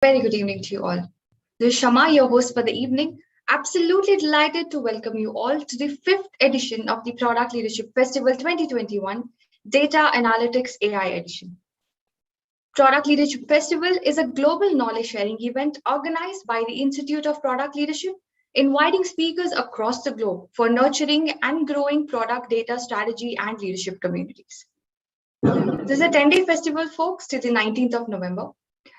Very good evening to you all. This is Shama, your host for the evening. Absolutely delighted to welcome you all to the fifth edition of the Product Leadership Festival 2021 Data Analytics AI Edition. Product Leadership Festival is a global knowledge sharing event organized by the Institute of Product Leadership, inviting speakers across the globe for nurturing and growing product data strategy and leadership communities. This is a 10-day festival, folks, till the 19th of November.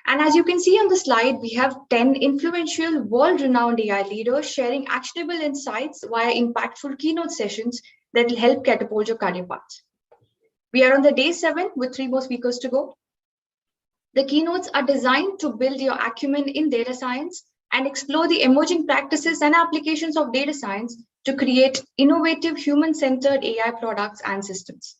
And as you can see on the slide, we have 10 influential, world-renowned AI leaders sharing actionable insights via impactful keynote sessions that will help catapult your career paths. We are on the day 7 with 3 more speakers to go. The keynotes are designed to build your acumen in data science and explore the emerging practices and applications of data science to create innovative, human-centered AI products and systems.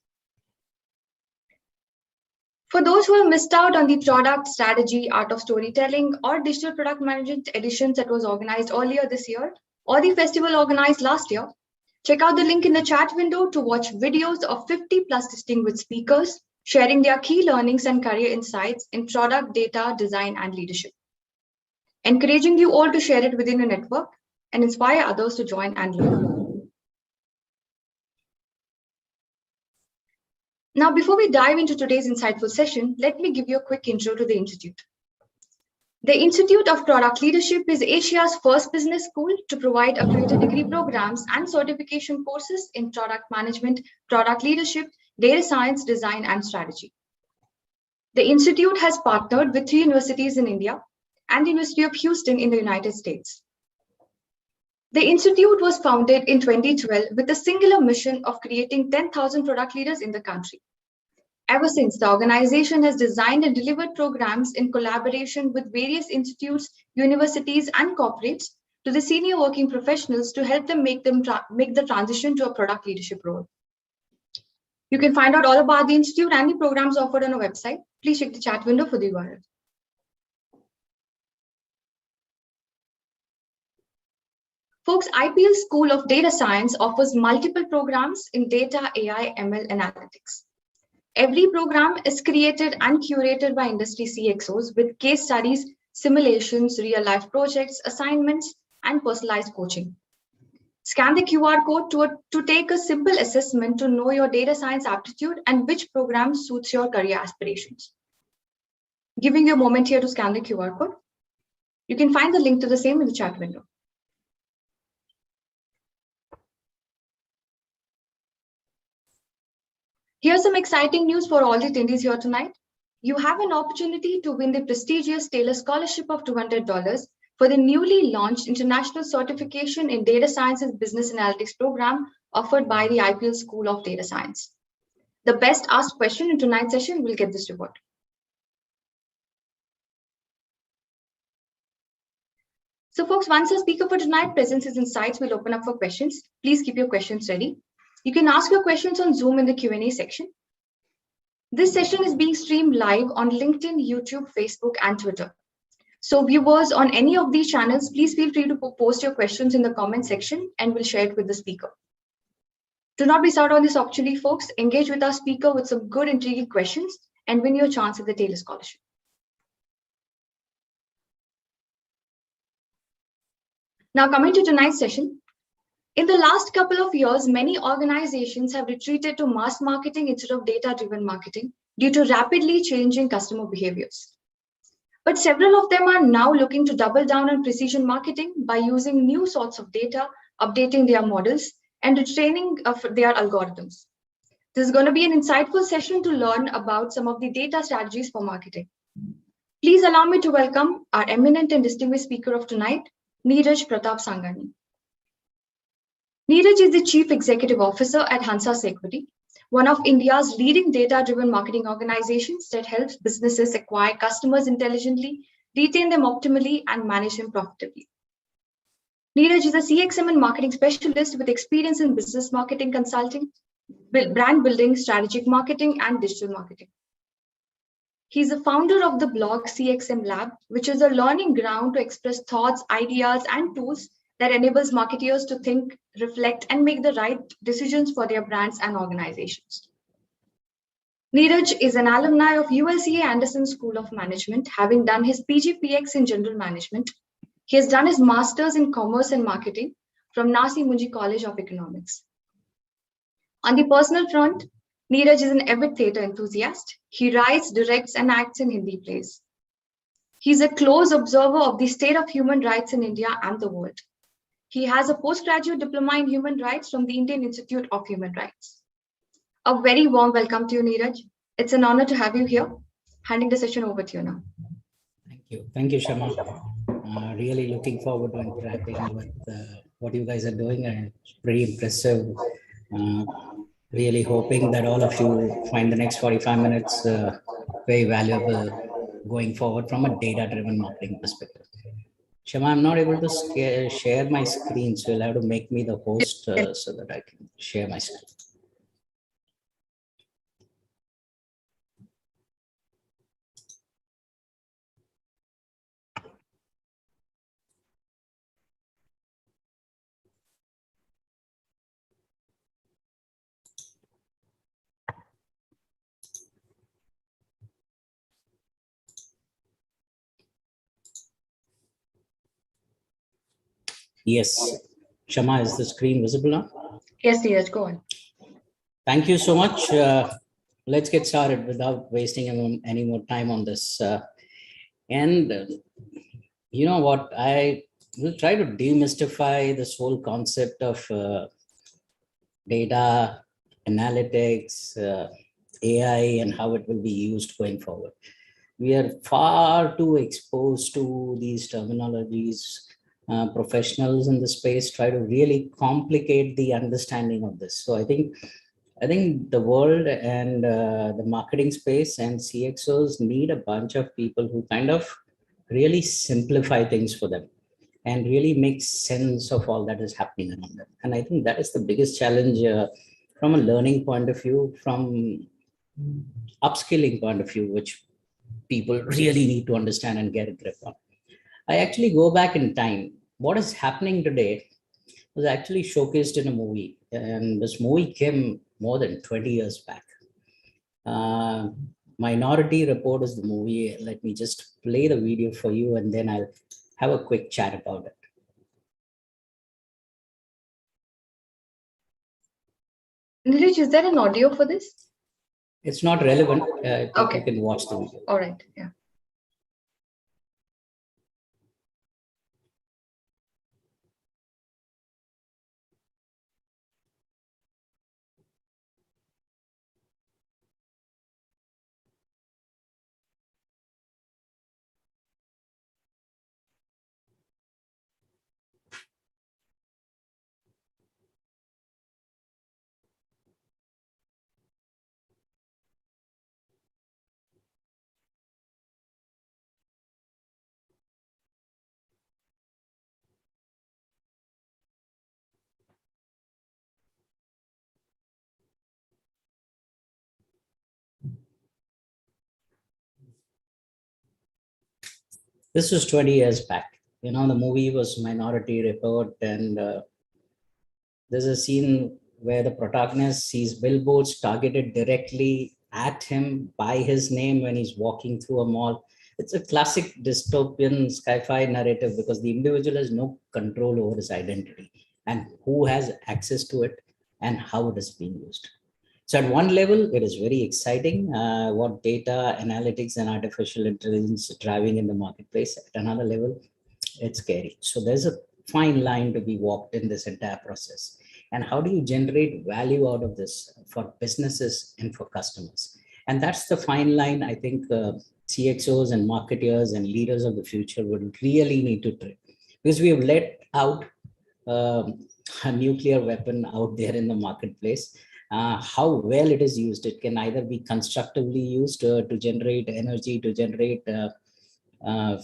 For those who have missed out on the product strategy, art of storytelling, or digital product management editions that was organized earlier this year, or the festival organized last year, check out the link in the chat window to watch videos of 50 plus distinguished speakers sharing their key learnings and career insights in product data, design, and leadership. Encouraging you all to share it within your network and inspire others to join and learn. Now, before we dive into today's insightful session, let me give you a quick intro to the Institute. The Institute of Product Leadership is Asia's first business school to provide accredited degree programs and certification courses in product management, product leadership, data science, design, and strategy. The Institute has partnered with 3 universities in India and the University of Houston in the United States. The Institute was founded in 2012 with a singular mission of creating 10,000 product leaders in the country. Ever since, the organization has designed and delivered programs in collaboration with various institutes, universities, and corporates to the senior working professionals to help them make the transition to a product leadership role. You can find out all about the Institute and the programs offered on our website. Please check the chat window for the URL. Folks, IPL School of Data Science offers multiple programs in data, AI, ML, analytics. Every program is created and curated by industry CXOs with case studies, simulations, real-life projects, assignments, and personalized coaching. Scan the QR code to take a simple assessment to know your data science aptitude and which program suits your career aspirations. Giving you a moment here to scan the QR code. You can find the link to the same in the chat window. Here's some exciting news for all the attendees here tonight. You have an opportunity to win the prestigious Taylor Scholarship of $200 for the newly launched International Certification in Data Sciences Business Analytics program offered by the IPL School of Data Science. The best asked question in tonight's session will get this reward. So folks, once our speaker for tonight presents his insights, we'll open up for questions. Please keep your questions ready. You can ask your questions on Zoom in the Q&A section. This session is being streamed live on LinkedIn, YouTube, Facebook, and Twitter. So viewers on any of these channels, please feel free to post your questions in the comment section and we'll share it with the speaker. Do not miss out on this opportunity, folks. Engage with our speaker with some good, intriguing questions and win your chance at the Taylor Scholarship. Now coming to tonight's session. In the last couple of years, many organizations have retreated to mass marketing instead of data-driven marketing due to rapidly changing customer behaviors. But several of them are now looking to double down on precision marketing by using new sorts of data, updating their models, and retraining their algorithms. This is going to be an insightful session to learn about some of the data strategies for marketing. Please allow me to welcome our eminent and distinguished speaker of tonight, Neeraj Pratap Sangani. Neeraj is the Chief Executive Officer at Hansas Equity, one of India's leading data-driven marketing organizations that helps businesses acquire customers intelligently, retain them optimally, and manage them profitably. Neeraj is a CXM and marketing specialist with experience in business marketing consulting, brand building, strategic marketing, and digital marketing. He's the founder of the blog CXM Lab, which is a learning ground to express thoughts, ideas, and tools that enables marketers to think, reflect, and make the right decisions for their brands and organizations. Neeraj is an alumni of ULCA Anderson School of Management, having done his PGPX in General Management. He has done his Masters in Commerce and Marketing from Nasi Munji College of Economics. On the personal front, Neeraj is an avid theatre enthusiast. He writes, directs, and acts in Hindi plays. He's a close observer of the state of human rights in India and the world. He has a postgraduate diploma in human rights from the Indian Institute of Human Rights. A very warm welcome to you, Neeraj. It's an honor to have you here. Handing the session over to you now. Thank you. Thank you, Shama. Really looking forward to interacting with what you guys are doing, and it's pretty impressive. Really hoping that all of you find the next 45 minutes very valuable going forward from a data-driven marketing perspective. Shama, I'm not able to share my screen, so you'll have to make me the host so that I can share my screen. Yes. Shama, is the screen visible now? Yes, Neeraj, go on. Thank you so much. Let's get started without wasting any more time on this. You know what? I will try to demystify this whole concept of data, analytics, AI, and how it will be used going forward. We are far too exposed to these terminologies. Professionals in the space try to really complicate the understanding of this. So I think the world and the marketing space and CXOs need a bunch of people who kind of really simplify things for them and really make sense of all that is happening around them. And I think that is the biggest challenge from a learning point of view, from upskilling point of view, which people really need to understand and get a grip on. I actually go back in time. What is happening today was actually showcased in a movie, and this movie came more than 20 years back. Minority Report is the movie. Let me just play the video for you, and then I'll have a quick chat about it. Neeraj, is there an audio for this? It's not relevant. Okay. You can watch the video. All right. Yeah. This was 20 years back. You know, the movie was Minority Report, and there's a scene where the protagonist sees billboards targeted directly at him by his name when he's walking through a mall. It's a classic dystopian sci-fi narrative because the individual has no control over his identity and who has access to it and how it is being used. So at one level, it is very exciting what data analytics and artificial intelligence is driving in the marketplace. At another level, it's scary. So there's a fine line to be walked in this entire process. And how do you generate value out of this for businesses and for customers? And that's the fine line I think CXOs and marketers and leaders of the future would really need to tread, because we have let out a nuclear weapon out there in the marketplace. How well it is used, it can either be constructively used to generate energy, to generate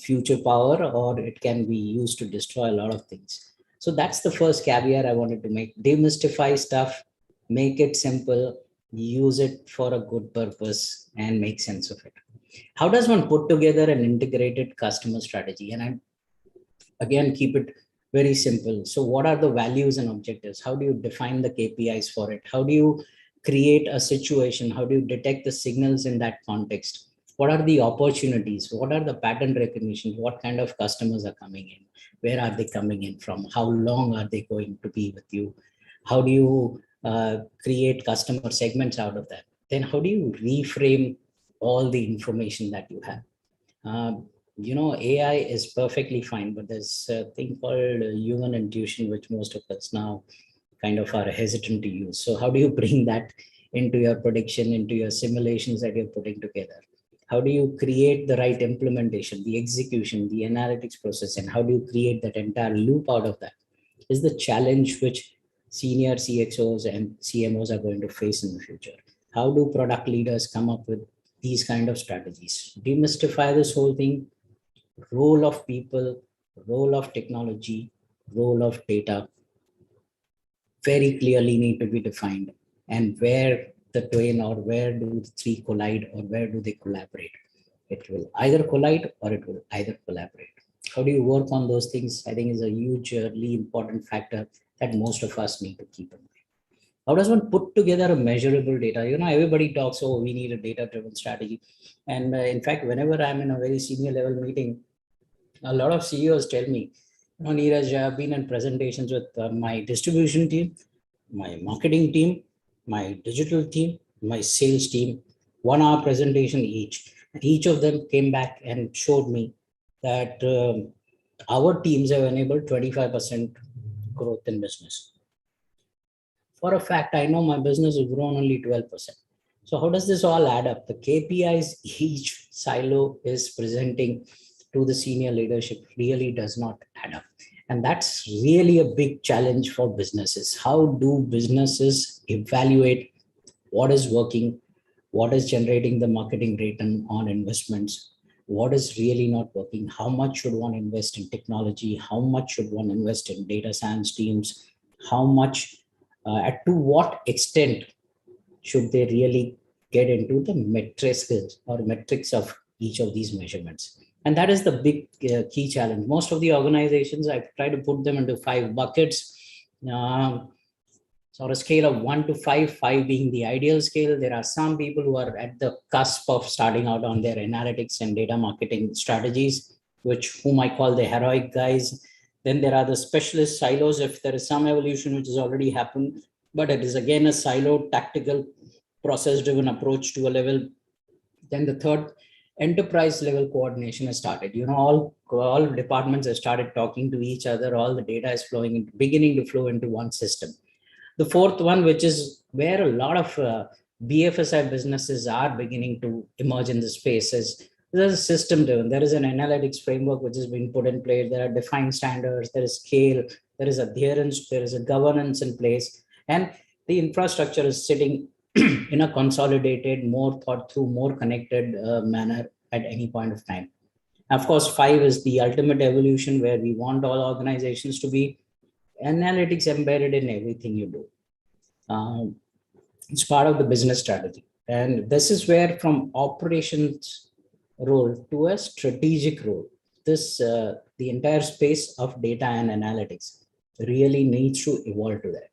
future power, or it can be used to destroy a lot of things. So that's the first caveat I wanted to make. Demystify stuff, make it simple, use it for a good purpose, and make sense of it. How does one put together an integrated customer strategy? And I again keep it very simple. So what are the values and objectives? How do you define the KPIs for it? How do you create a situation? How do you detect the signals in that context? What are the opportunities? What are the pattern recognition? What kind of customers are coming in? Where are they coming in from? How long are they going to be with you? How do you create customer segments out of that? Then how do you reframe all the information that you have? AI is perfectly fine, but there's a thing called human intuition, which most of us now kind of are hesitant to use. So how do you bring that into your prediction, into your simulations that you're putting together? How do you create the right implementation, the execution, the analytics process, and how do you create that entire loop out of that? Is the challenge which senior CXOs and CMOs are going to face in the future. How do product leaders come up with these kind of strategies? Demystify this whole thing. Role of people, role of technology, role of data very clearly need to be defined, and where the twain, or where do the three collide, or where do they collaborate? It will either collide or it will either collaborate. How do you work on those things? I think is a hugely important factor that most of us need to keep in mind. How does one put together a measurable data? Everybody talks, oh, we need a data-driven strategy. And in fact, whenever I'm in a very senior level meeting, a lot of CEOs tell me, Neeraj, I've been in presentations with my distribution team, my marketing team, my digital team, my sales team, 1 hour presentation each. And each of them came back and showed me that our teams have enabled 25% growth in business. For a fact, I know my business has grown only 12%. So how does this all add up? The KPIs each silo is presenting to the senior leadership really does not add up. And that's really a big challenge for businesses. How do businesses evaluate what is working, what is generating the marketing return on investments, what is really not working, how much should one invest in technology, how much should one invest in data science teams, how much, to what extent should they really get into the metrics or metrics of each of these measurements. And that is the big key challenge. Most of the organizations, I try to put them into 5 buckets. So on a scale of 1 to 5, 5 being the ideal scale, there are some people who are at the cusp of starting out on their analytics and data marketing strategies, whom I call the heroic guys. Then there are the specialist silos. If there is some evolution which has already happened, but it is again a silo, tactical, process-driven approach to a level. Then the third, enterprise level coordination has started. All departments have started talking to each other. All the data is beginning to flow into one system. The fourth one, which is where a lot of BFSI businesses are beginning to emerge in the space, is there's a system driven. There is an analytics framework which has been put in place. There are defined standards. There is scale. There is adherence. There is a governance in place, and the infrastructure is sitting in a consolidated, more thought through, more connected manner at any point of time. Of course, 5 is the ultimate evolution, where we want all organizations to be analytics embedded in everything you do. It's part of the business strategy. And this is where, from operations role to a strategic role, the entire space of data and analytics really needs to evolve to that.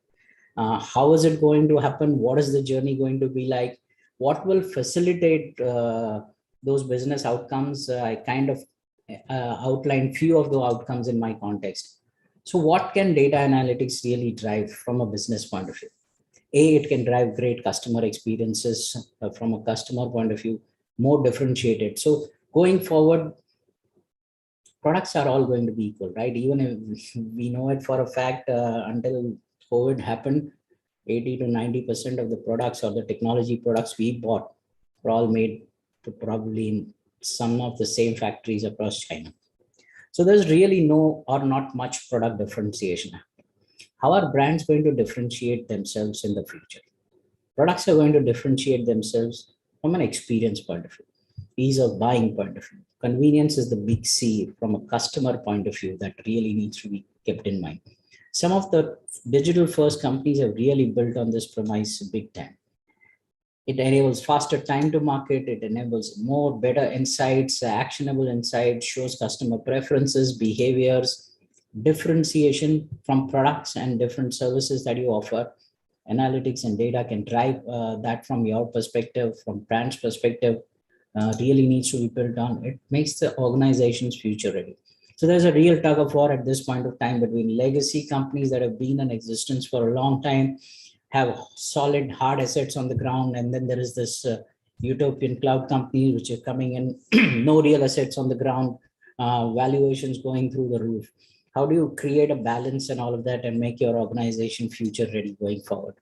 How is it going to happen? What is the journey going to be like? What will facilitate those business outcomes? I kind of outlined few of the outcomes in my context. So what can data analytics really drive from a business point of view? It can drive great customer experiences from a customer point of view, more differentiated. So going forward, products are all going to be equal, right? Even if we know it for a fact, until COVID happened, 80 to 90% of the products or the technology products we bought were all made probably in some of the same factories across China. So there's really no or not much product differentiation. How are brands going to differentiate themselves in the future? Products are going to differentiate themselves from an experience point of view, ease of buying point of view. Convenience is the big C from a customer point of view that really needs to be kept in mind. Some of the digital first companies have really built on this premise big time. It enables faster time to market. It enables more better insights, actionable insights, shows customer preferences, behaviors, differentiation from products and different services that you offer. analytics and data can drive that from your perspective, from brand's perspective, really needs to be built on. It makes the organization's future ready. So there's a real tug of war at this point of time between legacy companies that have been in existence for a long time, have solid hard assets on the ground, and then there is this utopian cloud company which are coming in, no real assets on the ground, valuations going through the roof. How do you create a balance and all of that and make your organization future ready going forward?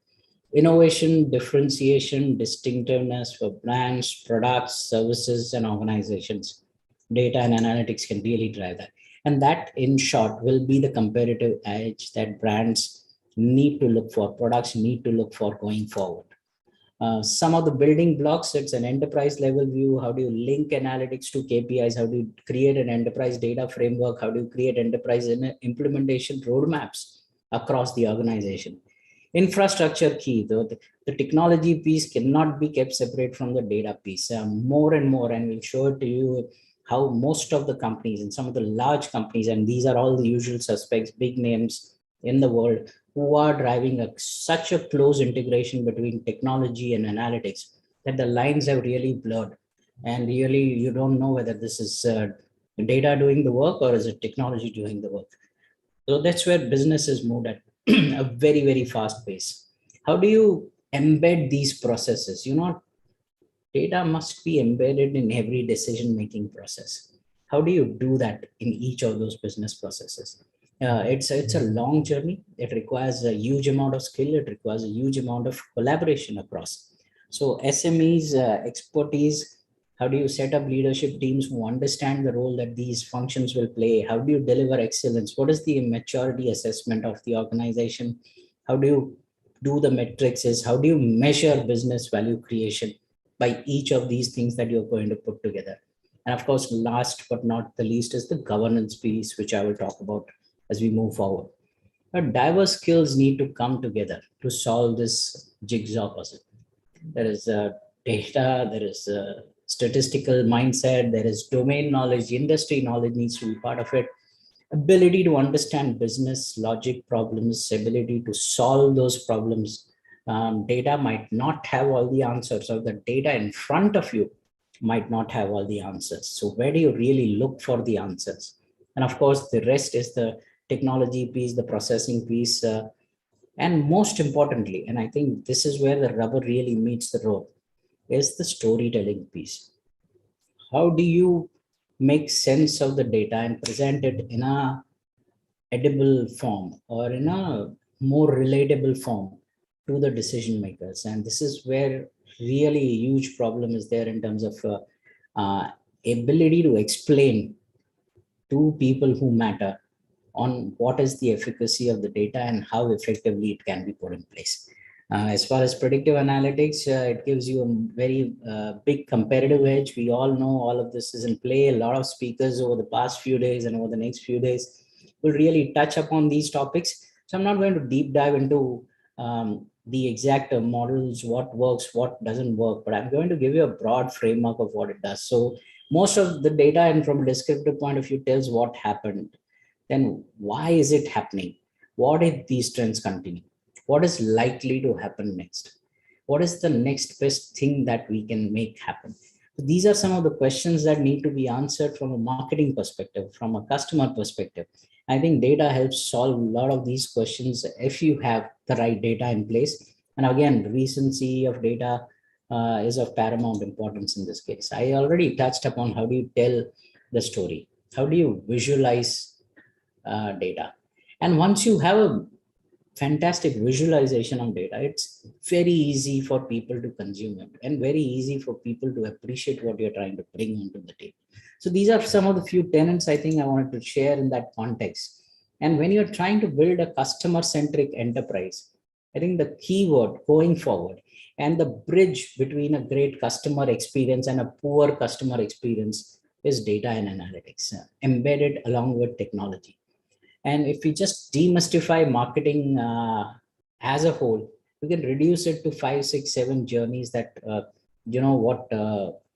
Innovation, differentiation, distinctiveness for brands, products, services, and organizations. Data and analytics can really drive that. And that, in short, will be the competitive edge that brands need to look for, products need to look for going forward. Some of the building blocks, it's an enterprise level view. How do you link analytics to KPIs? How do you create an enterprise data framework? How do you create enterprise implementation roadmaps across the organization? Infrastructure key, though the technology piece cannot be kept separate from the data piece. More and more, and we'll show it to you how most of the companies and some of the large companies, and these are all the usual suspects, big names in the world, who are driving such a close integration between technology and analytics that the lines have really blurred. And really, you don't know whether this is data doing the work or is it technology doing the work. So that's where business is moved at a very, very fast pace. How do you embed these processes? Data must be embedded in every decision-making process. How do you do that in each of those business processes? It's a long journey. It requires a huge amount of skill. It requires a huge amount of collaboration across. So SMEs, expertise, how do you set up leadership teams who understand the role that these functions will play? How do you deliver excellence? What is the maturity assessment of the organization? How do you do the metrics? How do you measure business value creation by each of these things that you're going to put together? And of course, last but not the least is the governance piece, which I will talk about as we move forward. But diverse skills need to come together to solve this jigsaw puzzle. There is data, there is statistical mindset, there is domain knowledge, industry knowledge needs to be part of it. Ability to understand business logic problems, ability to solve those problems. Data might not have all the answers, or the data in front of you might not have all the answers. So where do you really look for the answers? And of course, the rest is the technology piece, the processing piece, and most importantly, and I think this is where the rubber really meets the road, is the storytelling piece. How do you make sense of the data and present it in a edible form or in a more relatable form to the decision makers? And this is where really a huge problem is there in terms of ability to explain to people who matter on what is the efficacy of the data and how effectively it can be put in place. As far as predictive analytics, it gives you a very big competitive edge. We all know all of this is in play. A lot of speakers over the past few days and over the next few days will really touch upon these topics. So I'm not going to deep dive into the exact models, what works, what doesn't work, but I'm going to give you a broad framework of what it does. So most of the data, and from a descriptive point of view, tells what happened. Then why is it happening? What if these trends continue? What is likely to happen next? What is the next best thing that we can make happen? So these are some of the questions that need to be answered from a marketing perspective, from a customer perspective. I think data helps solve a lot of these questions if you have the right data in place. And again, recency of data is of paramount importance in this case. I already touched upon how do you tell the story? How do you visualize data? And once you have a fantastic visualization of data, it's very easy for people to consume it and very easy for people to appreciate what you're trying to bring onto the table. So these are some of the few tenets I think I wanted to share in that context. And when you're trying to build a customer-centric enterprise, I think the key word going forward and the bridge between a great customer experience and a poor customer experience is data and analytics embedded along with technology. And if we just demystify marketing as a whole, we can reduce it to 5, 6, 7 journeys that, what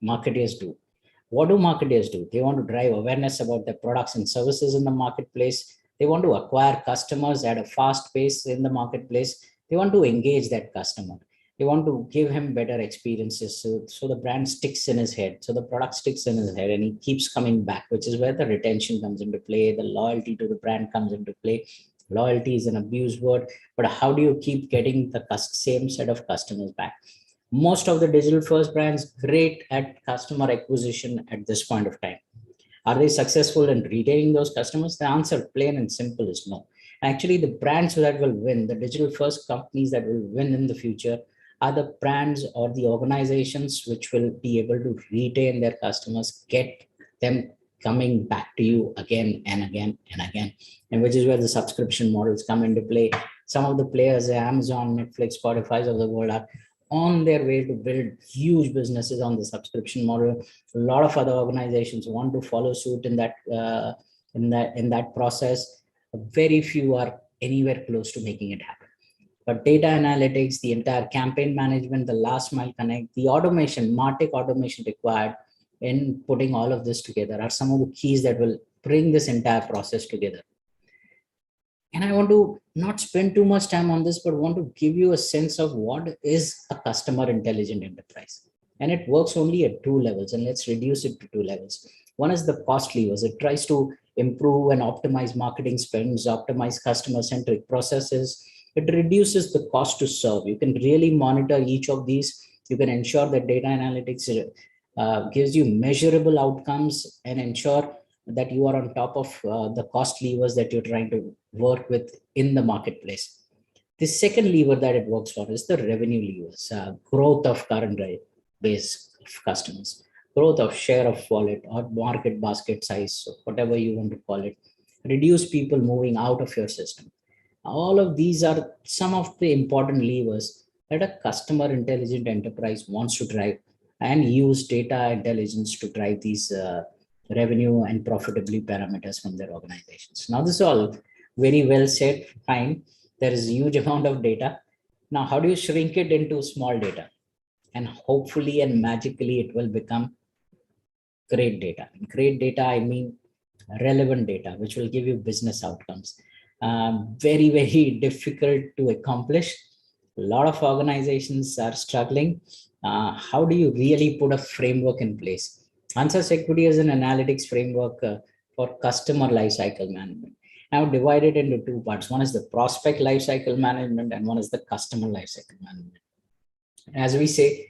marketers do. What do marketers do? They want to drive awareness about their products and services in the marketplace. They want to acquire customers at a fast pace in the marketplace. They want to engage that customer. They want to give him better experiences. So the brand sticks in his head. So the product sticks in his head and he keeps coming back, which is where the retention comes into play. The loyalty to the brand comes into play. Loyalty is an abused word, but how do you keep getting the same set of customers back? Most of the digital first brands great at customer acquisition at this point of time. Are they successful in retaining those customers? The answer, plain and simple, is no. Actually, the brands that will win, the digital first companies that will win in the future, are the brands or the organizations which will be able to retain their customers, get them coming back to you again and again and again, and which is where the subscription models come into play. Some of the players, Amazon, Netflix, Spotify of the world, are on their way to build huge businesses on the subscription model. A lot of other organizations want to follow suit in that process. Very few are anywhere close to making it happen. But data analytics, the entire campaign management, the last mile connect, the automation, MarTech automation required in putting all of this together are some of the keys that will bring this entire process together. And I want to not spend too much time on this, but want to give you a sense of what is a customer intelligent enterprise. And it works only at two levels, and let's reduce it to two levels. One is the cost levers. It tries to improve and optimize marketing spends, optimize customer-centric processes. It reduces the cost to serve. You can really monitor each of these. You can ensure that data analytics gives you measurable outcomes and ensure that you are on top of the cost levers that you're trying to work with in the marketplace. The second lever that it works for is the revenue levers, growth of current base of customers, growth of share of wallet or market basket size, so whatever you want to call it, reduce people moving out of your system. All of these are some of the important levers that a customer intelligent enterprise wants to drive and use data intelligence to drive these revenue and profitability parameters from their organizations. Now, this is all very well said, fine. There is a huge amount of data. Now, how do you shrink it into small data? And hopefully and magically it will become great data. Great data, I mean relevant data, which will give you business outcomes. Very, very difficult to accomplish. A lot of organizations are struggling. How do you really put a framework in place? Answers Equity is an analytics framework for customer lifecycle management. Now divided into two parts. One is the prospect lifecycle management and one is the customer lifecycle management. As we say,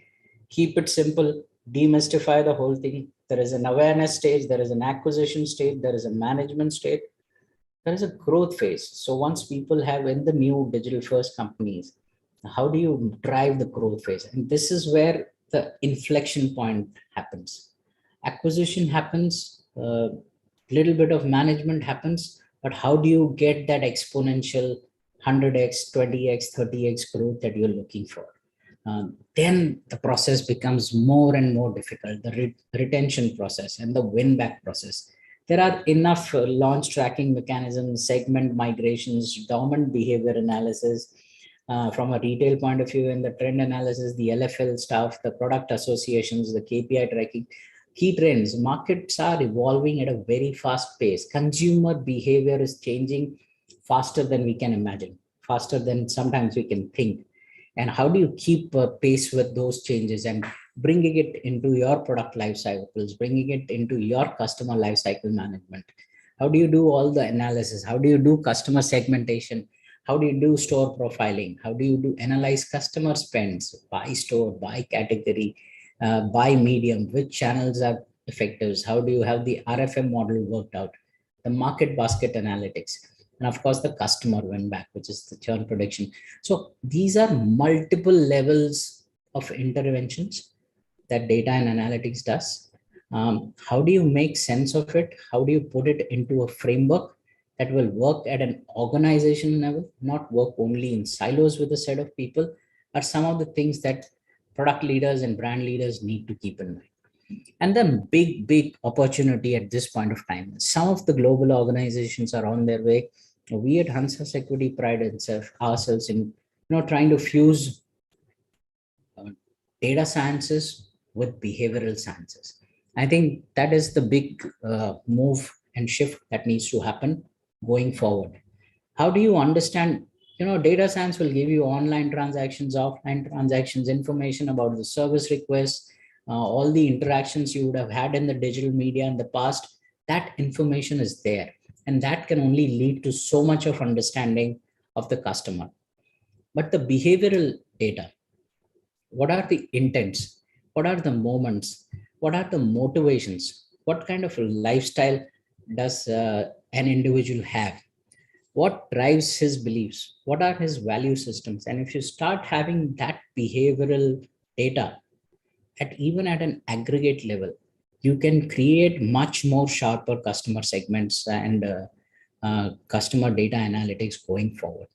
keep it simple, demystify the whole thing. There is an awareness stage, there is an acquisition stage, there is a management stage, there is a growth phase. So once people have in the new digital first companies, how do you drive the growth phase? And this is where the inflection point happens. Acquisition happens, a little bit of management happens, but how do you get that exponential 100x, 20x, 30x growth that you're looking for? Then the process becomes more and more difficult, the retention process and the win back process. There are enough launch tracking mechanisms, segment migrations, dormant behavior analysis, from a retail point of view, in the trend analysis, the LFL stuff, the product associations, the KPI tracking, key trends. Markets are evolving at a very fast pace. Consumer behavior is changing faster than we can imagine, faster than sometimes we can think. And how do you keep pace with those changes and bringing it into your product life cycles, bringing it into your customer life cycle management? How do you do all the analysis? How do you do customer segmentation? How do you do store profiling? How do you do analyze customer spends by store, by category, by medium? Which channels are effective? How do you have the RFM model worked out? The market basket analytics. And of course, the customer win back, which is the churn prediction. So these are multiple levels of interventions that data and analytics does. How do you make sense of it? How do you put it into a framework that will work at an organization level, not work only in silos with a set of people, are some of the things that product leaders and brand leaders need to keep in mind. And then big opportunity at this point of time. Some of the global organizations are on their way. We at Hansas Equity pride ourselves in trying to fuse data sciences with behavioral sciences. I think that is the big move and shift that needs to happen going forward. How do you understand Data science will give you online transactions, offline transactions, information about the service requests, all the interactions you would have had in the digital media in the past. That information is there, and that can only lead to so much of understanding of the customer. But the behavioral data, what are the intents? What are the moments? What are the motivations? What kind of a lifestyle does an individual have? What drives his beliefs? What are his value systems? And if you start having that behavioral data even at an aggregate level, you can create much more sharper customer segments and customer data analytics going forward.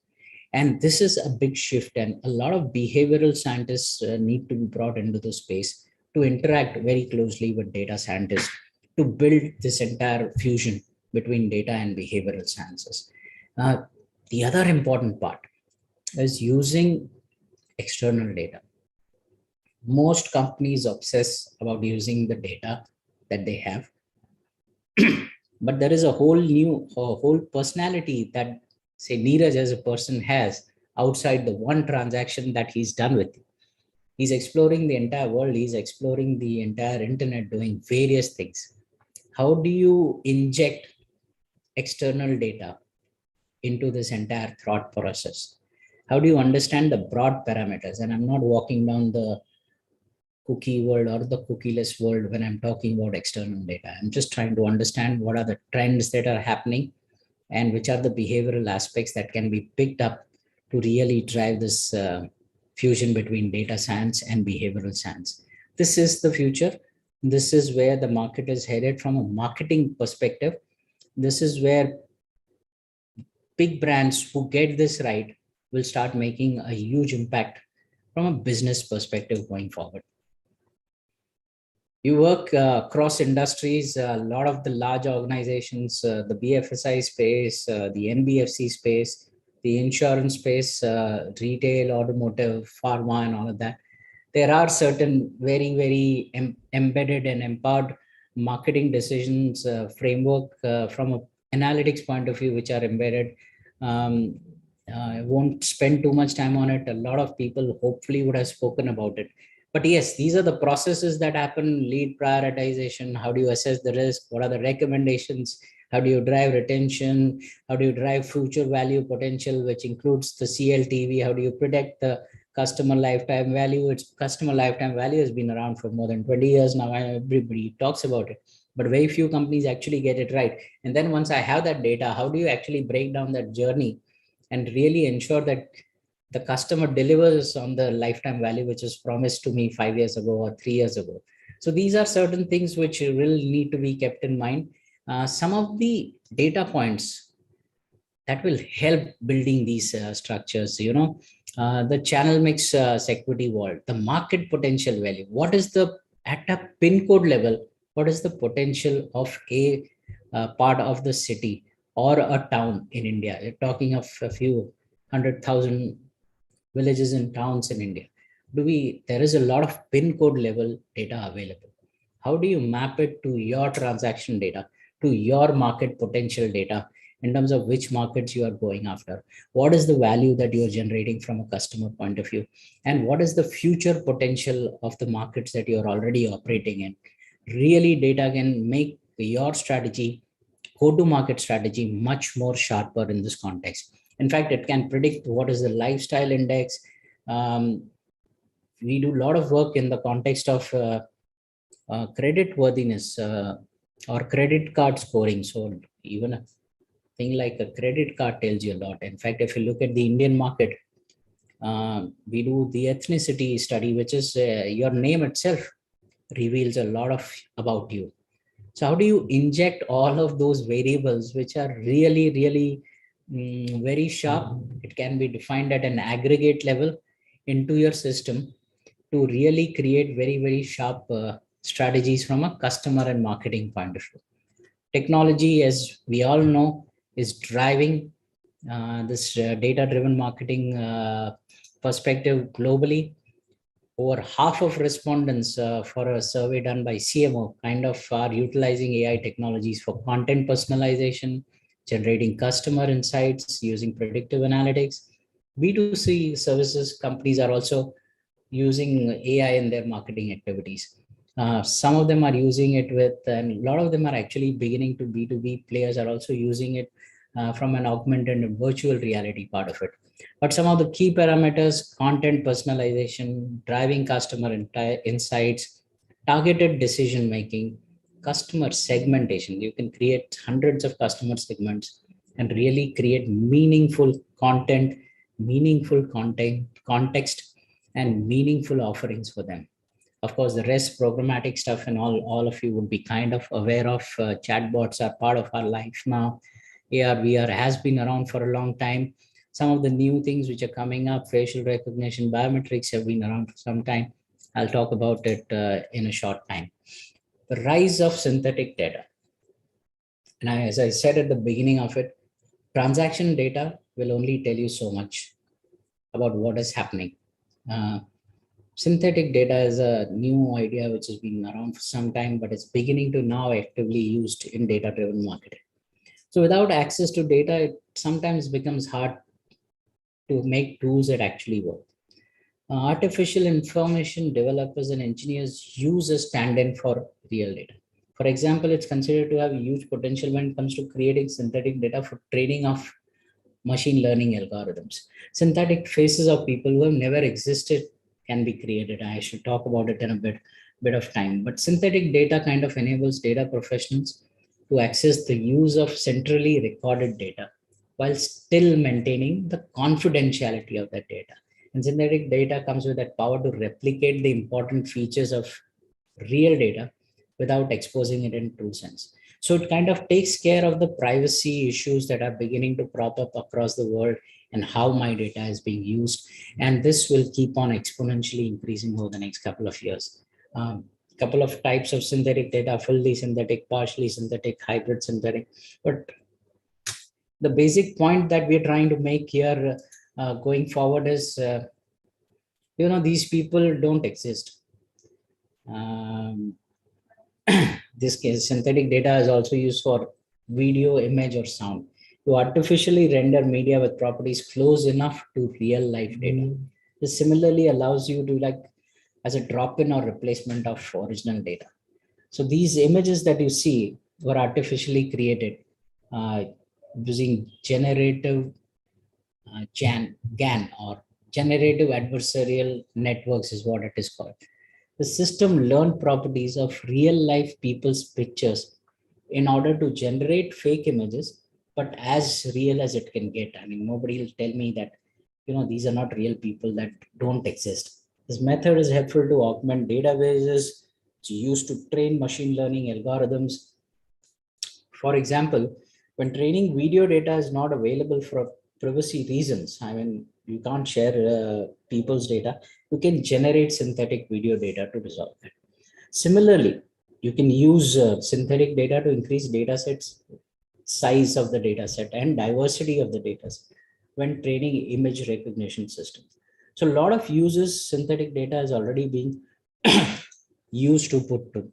And this is a big shift, and a lot of behavioral scientists need to be brought into the space to interact very closely with data scientists to build this entire fusion between data and behavioral sciences. The other important part is using external data. Most companies obsess about using the data that they have, but there is a whole personality that, say, Neeraj as a person has outside the one transaction that he's done with you. He's exploring the entire world. He's exploring the entire internet, doing various things. How do you inject external data into this entire thought process? How do you understand the broad parameters? And I'm not walking down the cookie world or the cookieless world when I'm talking about external data. I'm just trying to understand what are the trends that are happening and which are the behavioral aspects that can be picked up to really drive this fusion between data science and behavioral science. This is the future. This is where the market is headed from a marketing perspective. This is where big brands who get this right will start making a huge impact from a business perspective going forward. You work across industries, a lot of the large organizations, the BFSI space, the NBFC space, the insurance space, retail, automotive, pharma, and all of that. There are certain very, very embedded and empowered marketing decisions framework from an analytics point of view, which are embedded. I won't spend too much time on it. A lot of people hopefully would have spoken about it. But yes, these are the processes that happen: lead prioritization. How do you assess the risk? What are the recommendations? How do you drive retention? How do you drive future value potential, which includes the CLTV? How do you predict the customer lifetime value? Its customer lifetime value has been around for more than 20 years now. Everybody talks about it, but very few companies actually get it right. And then once I have that data, how do you actually break down that journey and really ensure that the customer delivers on the lifetime value which was promised to me 5 years ago or 3 years ago? So these are certain things which will need to be kept in mind. Some of the data points that will help building these structures, the channel mix equity world, the market potential value. What is at a pin code level, what is the potential of a part of the city or a town in India? You're talking of a few 100,000 villages and towns in India. There is a lot of pin code level data available. How do you map it to your transaction data, to your market potential data, in terms of which markets you are going after? What is the value that you're generating from a customer point of view? And what is the future potential of the markets that you're already operating in? Really, data can make your strategy, go-to-market strategy, much more sharper in this context. In fact, it can predict what is the lifestyle index. We do a lot of work in the context of credit worthiness or credit card scoring. So even a thing like a credit card tells you a lot. In fact, if you look at the Indian market, we do the ethnicity study, which is your name itself reveals a lot about you. So how do you inject all of those variables, which are really, really very sharp? It can be defined at an aggregate level into your system to really create very, very sharp strategies from a customer and marketing point of view. Technology, as we all know, is driving this data-driven marketing perspective globally. Over half of respondents for a survey done by CMO kind of are utilizing AI technologies for content personalization, generating customer insights using predictive analytics, B2C services companies are also using AI in their marketing activities. Some of them are using it with, and a lot of them are actually beginning to B2B players are also using it from an augmented and virtual reality part of it. But some of the key parameters, content personalization, driving customer insights, targeted decision making, customer segmentation. You can create hundreds of customer segments and really create meaningful content, context, and meaningful offerings for them. Of course, the rest programmatic stuff and all of you would be kind of aware of. Chatbots are part of our life now. AR, VR has been around for a long time. Some of the new things which are coming up, facial recognition, biometrics have been around for some time. I'll talk about it in a short time. The rise of synthetic data. And as I said at the beginning of it, transaction data will only tell you so much about what is happening. Synthetic data is a new idea which has been around for some time, but it's beginning to now actively used in data-driven marketing. So without access to data, it sometimes becomes hard to make tools that actually work. Artificial information developers and engineers use a stand-in for real data. For example, it's considered to have huge potential when it comes to creating synthetic data for training of machine learning algorithms. Synthetic faces of people who have never existed can be created. I should talk about it in a bit of time. But synthetic data kind of enables data professionals to access the use of centrally recorded data while still maintaining the confidentiality of that data. And synthetic data comes with that power to replicate the important features of real data without exposing it in true sense. So it kind of takes care of the privacy issues that are beginning to crop up across the world and how my data is being used. And this will keep on exponentially increasing over the next couple of years. Couple of types of synthetic data, fully synthetic, partially synthetic, hybrid synthetic. But the basic point that we're trying to make here going forward is, these people don't exist. This case, synthetic data is also used for video, image, or sound to artificially render media with properties close enough to real life data. This similarly allows you to as a drop-in or replacement of original data. So these images that you see were artificially created using generative GAN or generative adversarial networks is what it is called. The system learned properties of real life people's pictures in order to generate fake images, but as real as it can get. I mean, nobody will tell me that, these are not real people that don't exist. This method is helpful to augment databases. It's used to train machine learning algorithms. For example, when training video data is not available for privacy reasons, I mean, you can't share people's data, you can generate synthetic video data to resolve that. Similarly, you can use synthetic data to increase data sets, size of the data set, and diversity of the data set when training image recognition systems. So a lot of uses synthetic data is already being used to put to.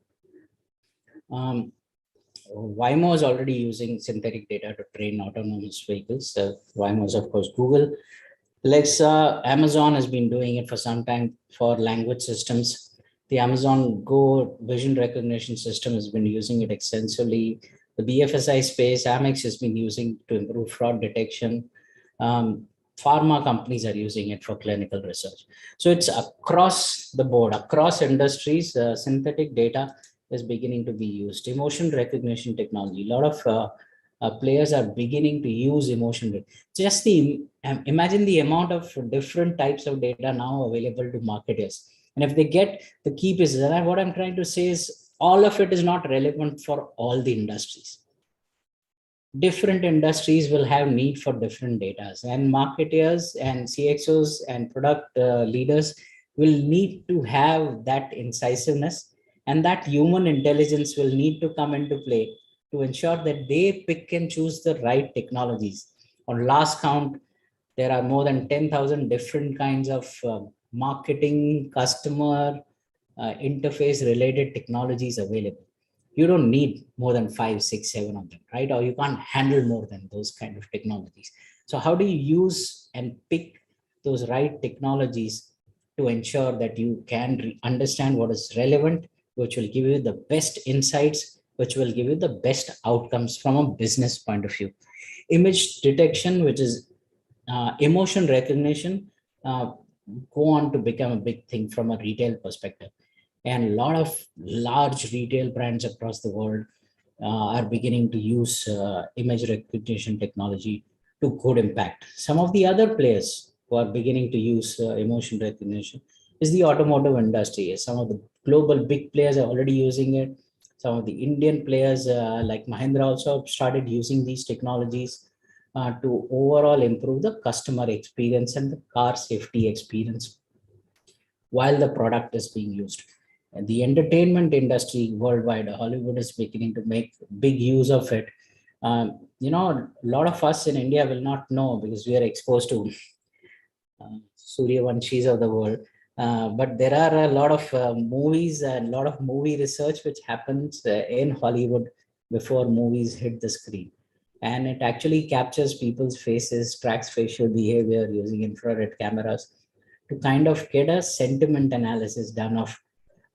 Waymo is already using synthetic data to train autonomous vehicles. Waymo is, of course, Google. Alexa, Amazon has been doing it for some time for language systems. The Amazon Go vision recognition system has been using it extensively. The BFSI space, Amex has been using to improve fraud detection. Pharma companies are using it for clinical research. So it's across the board, across industries, synthetic data is beginning to be used. Emotion recognition technology, a lot of players are beginning to use emotion. Just imagine the amount of different types of data now available to marketers. And if they get the key pieces, and what I'm trying to say is all of it is not relevant for all the industries. Different industries will have need for different data, and marketers and CXOs and product leaders will need to have that incisiveness, and that human intelligence will need to come into play to ensure that they pick and choose the right technologies. On last count, there are more than 10,000 different kinds of marketing, customer interface related technologies available. You don't need more than 5, 6, 7 of them, right? Or you can't handle more than those kind of technologies. So how do you use and pick those right technologies to ensure that you can understand what is relevant, which will give you the best insights, which will give you the best outcomes from a business point of view. Image detection, which is emotion recognition, uh, go on to become a big thing from a retail perspective. And a lot of large retail brands across the world are beginning to use image recognition technology to good impact. Some of the other players who are beginning to use emotion recognition is the automotive industry. Some of the global big players are already using it. Some of the Indian players like Mahindra also started using these technologies to overall improve the customer experience and the car safety experience while the product is being used. And the entertainment industry worldwide, Hollywood is beginning to make big use of it. A lot of us in India will not know because we are exposed to Suryavanshis of the world. But there are a lot of movies and a lot of movie research which happens in Hollywood before movies hit the screen. And it actually captures people's faces, tracks facial behavior using infrared cameras to kind of get a sentiment analysis done of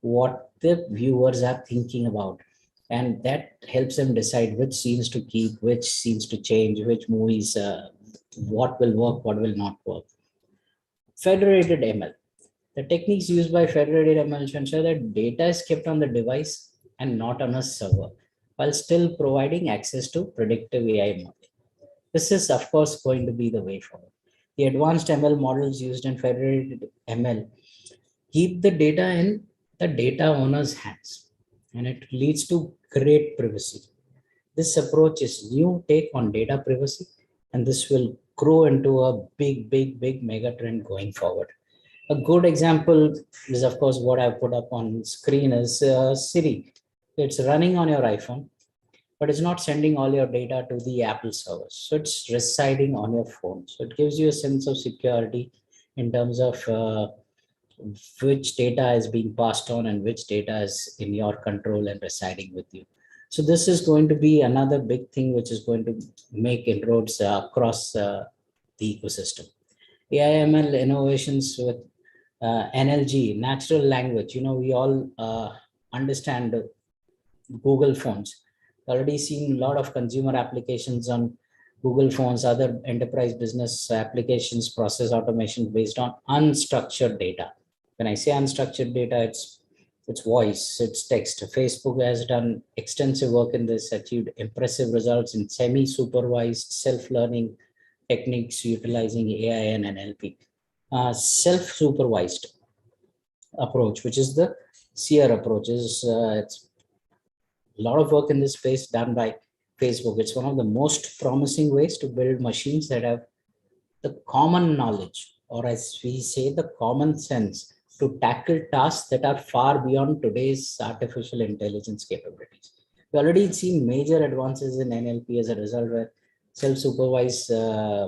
what the viewers are thinking about. And that helps them decide which scenes to keep, which scenes to change, which movies, what will work, what will not work. Federated ML. The techniques used by Federated ML to ensure that data is kept on the device and not on a server, while still providing access to predictive AI modeling. This is, of course, going to be the way forward. The advanced ML models used in Federated ML keep the data in the data owner's hands, and it leads to great privacy. This approach is new take on data privacy, and this will grow into a big mega trend going forward. A good example is, of course, what I put up on screen is Siri. It's running on your iPhone, but it's not sending all your data to the Apple servers. So it's residing on your phone. So it gives you a sense of security in terms of which data is being passed on and which data is in your control and residing with you. So this is going to be another big thing which is going to make inroads across the ecosystem. AI/ML innovations with NLG, natural language. We all understand Google phones. Already seen a lot of consumer applications on Google phones, other enterprise business applications, process automation based on unstructured data. When I say unstructured data, it's voice, it's text. Facebook has done extensive work in this, achieved impressive results in semi-supervised self-learning techniques utilizing AI and NLP. Self-supervised approach, which is the SEER approach, it's a lot of work in this space done by Facebook. It's one of the most promising ways to build machines that have the common knowledge, or as we say, the common sense to tackle tasks that are far beyond today's artificial intelligence capabilities. We already seen major advances in NLP as a result, where self-supervised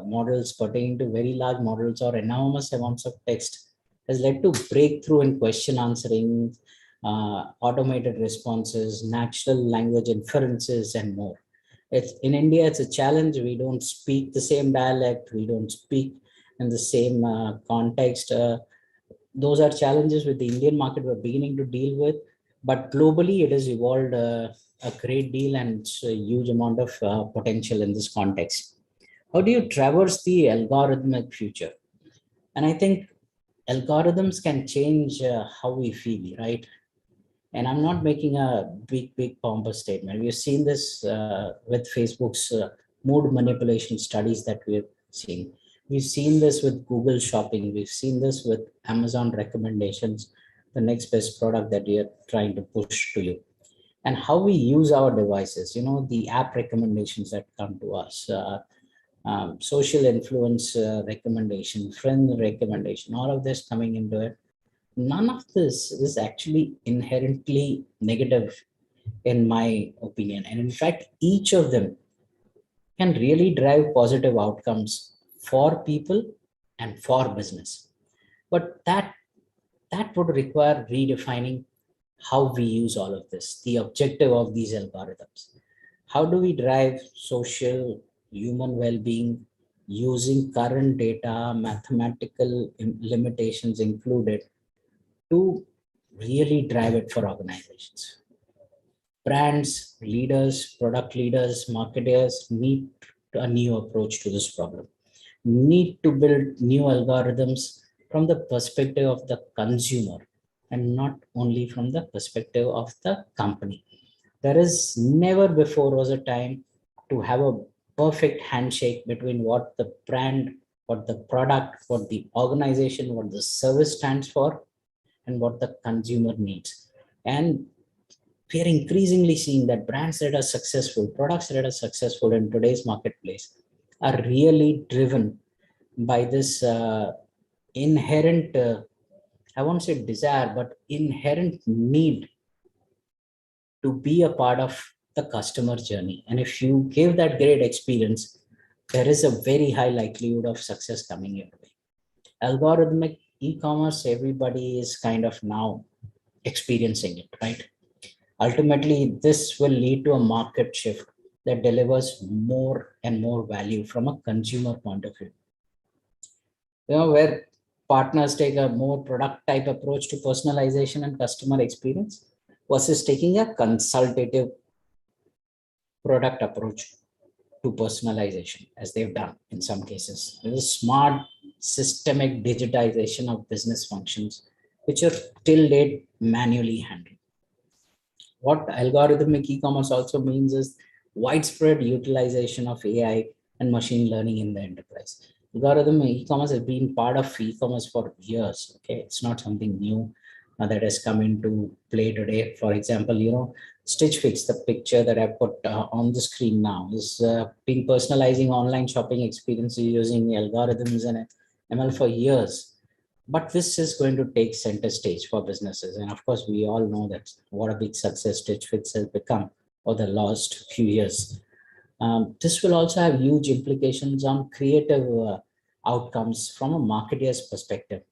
models pertaining to very large models or enormous amounts of text has led to breakthrough in question answering, automated responses, natural language inferences, and more. In India, it's a challenge. We don't speak the same dialect. We don't speak in the same context. Those are challenges with the Indian market we're beginning to deal with. But globally, it has evolved a great deal, and it's a huge amount of potential in this context. How do you traverse the algorithmic future? And I think algorithms can change how we feel, right? And I'm not making a big pompous statement. We've seen this with Facebook's mood manipulation studies that we've seen. We've seen this with Google Shopping. We've seen this with Amazon recommendations, the next best product that you're trying to push to you. And how we use our devices, the app recommendations that come to us, social influence recommendation, friend recommendation, all of this coming into it. None of this is actually inherently negative, in my opinion. And in fact, each of them can really drive positive outcomes for people and for business. But that would require redefining how we use all of this, the objective of these algorithms. How do we drive social, human well-being using current data, mathematical limitations included, to really drive it for organizations. Brands, leaders, product leaders, marketers need a new approach to this problem. Need to build new algorithms from the perspective of the consumer and not only from the perspective of the company. There is never before was a time to have a perfect handshake between what the brand, what the product, what the organization, what the service stands for, and what the consumer needs. And we are increasingly seeing that brands that are successful, products that are successful in today's marketplace are really driven by this inherent, I won't say desire, but inherent need to be a part of the customer journey. And if you give that great experience, there is a very high likelihood of success coming your way. Algorithmic e-commerce, everybody is kind of now experiencing it, right? Ultimately, this will lead to a market shift that delivers more and more value from a consumer point of view. Where partners take a more product type approach to personalization and customer experience versus taking a consultative product approach to personalization, as they've done in some cases. There's a smart systemic digitization of business functions, which are till date manually handled. What algorithmic e-commerce also means is widespread utilization of AI and machine learning in the enterprise. Algorithmic e-commerce has been part of e-commerce for years. Okay, it's not something new that has come into play today. For example, Stitch Fix, the picture that I put on the screen now, is been personalizing online shopping experiences using algorithms and ML for years. But this is going to take center stage for businesses. And of course, we all know that what a big success Stitch Fix has become over the last few years. This will also have huge implications on creative outcomes from a marketer's perspective.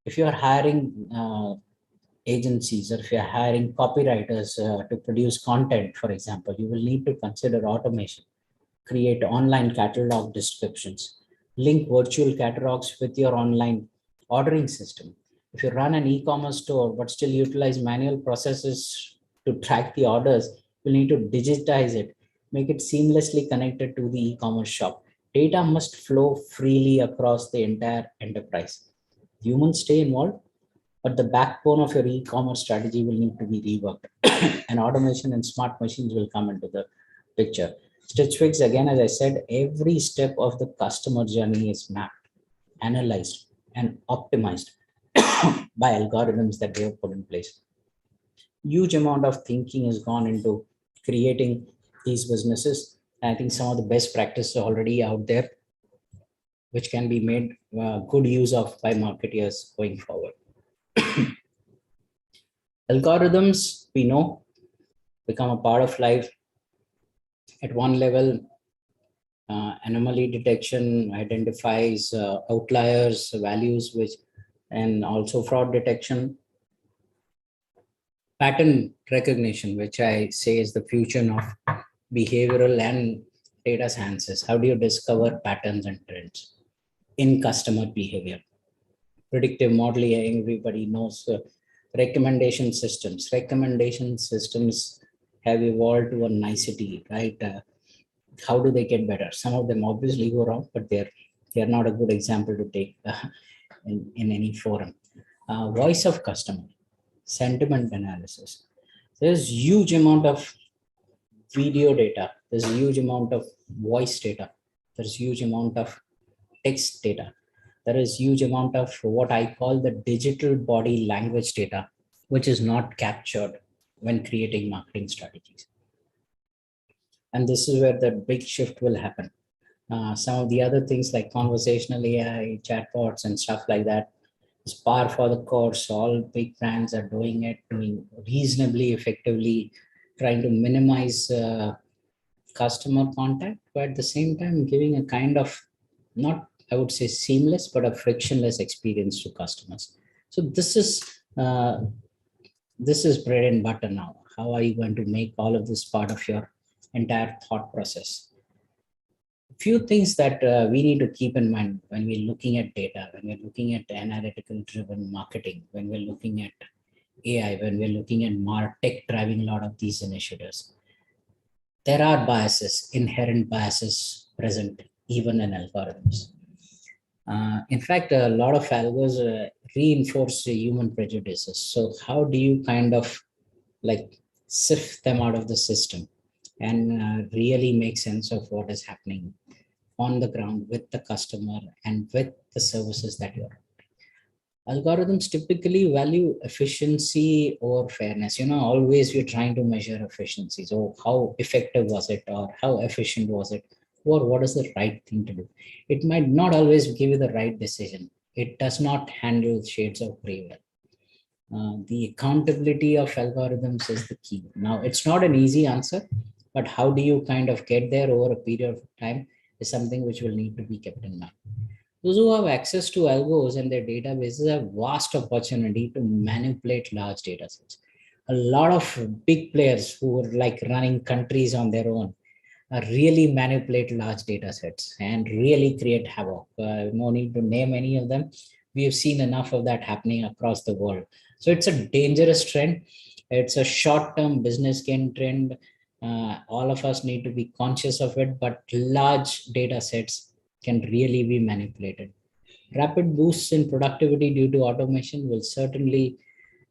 If you're hiring agencies, or if you're hiring copywriters to produce content, for example, you will need to consider automation, create online catalog descriptions, link virtual catalogs with your online ordering system. If you run an e-commerce store but still utilize manual processes to track the orders, you'll need to digitize it, make it seamlessly connected to the e-commerce shop. Data must flow freely across the entire enterprise. Humans stay involved, but the backbone of your e-commerce strategy will need to be reworked and automation and smart machines will come into the picture. Stitch Fix, again, as I said, every step of the customer journey is mapped, analyzed, and optimized by algorithms that they have put in place. Huge amount of thinking has gone into creating these businesses. I think some of the best practices are already out there, which can be made good use of by marketers going forward. Algorithms, we know, become a part of life. At one level, anomaly detection identifies outliers, values, and also fraud detection. Pattern recognition, which I say is the fusion of behavioral and data sciences. How do you discover patterns and trends in customer behavior? Predictive modeling, everybody knows. Recommendation systems. Recommendation systems have evolved to a nicety, right? How do they get better? Some of them obviously go wrong, but they're not a good example to take in any forum. Voice of customer, sentiment analysis. There's huge amount of video data. There's a huge amount of voice data. There's huge amount of text data. There is huge amount of what I call the digital body language data, which is not captured when creating marketing strategies. And this is where the big shift will happen. Some of the other things like conversational AI, chatbots, and stuff like that is par for the course. All big brands are doing it, doing reasonably effectively, trying to minimize customer contact, but at the same time giving a kind of, not I would say seamless, but a frictionless experience to customers. So this is bread and butter now. How are you going to make all of this part of your entire thought process? Few things that we need to keep in mind when we're looking at data, when we're looking at analytical driven marketing, when we're looking at AI, when we're looking at more tech driving a lot of these initiatives. There are biases, inherent biases present even in algorithms. In fact, a lot of algos reinforce the human prejudices. So how do you kind of like sift them out of the system and really make sense of what is happening on the ground with the customer and with the services that you're offering? Algorithms typically value efficiency or fairness. Always we're trying to measure efficiency. So how effective was it, or how efficient was it, or what is the right thing to do? It might not always give you the right decision. It does not handle shades of gray well. The accountability of algorithms is the key. Now, it's not an easy answer, but how do you kind of get there over a period of time is something which will need to be kept in mind. Those who have access to algos and their databases have vast opportunity to manipulate large data sets. A lot of big players who are like running countries on their own really manipulate large data sets and really create havoc. No need to name any of them. We have seen enough of that happening across the world. So it's a dangerous trend. It's a short-term business gain trend. All of us need to be conscious of it, but large data sets can really be manipulated. Rapid boosts in productivity due to automation will certainly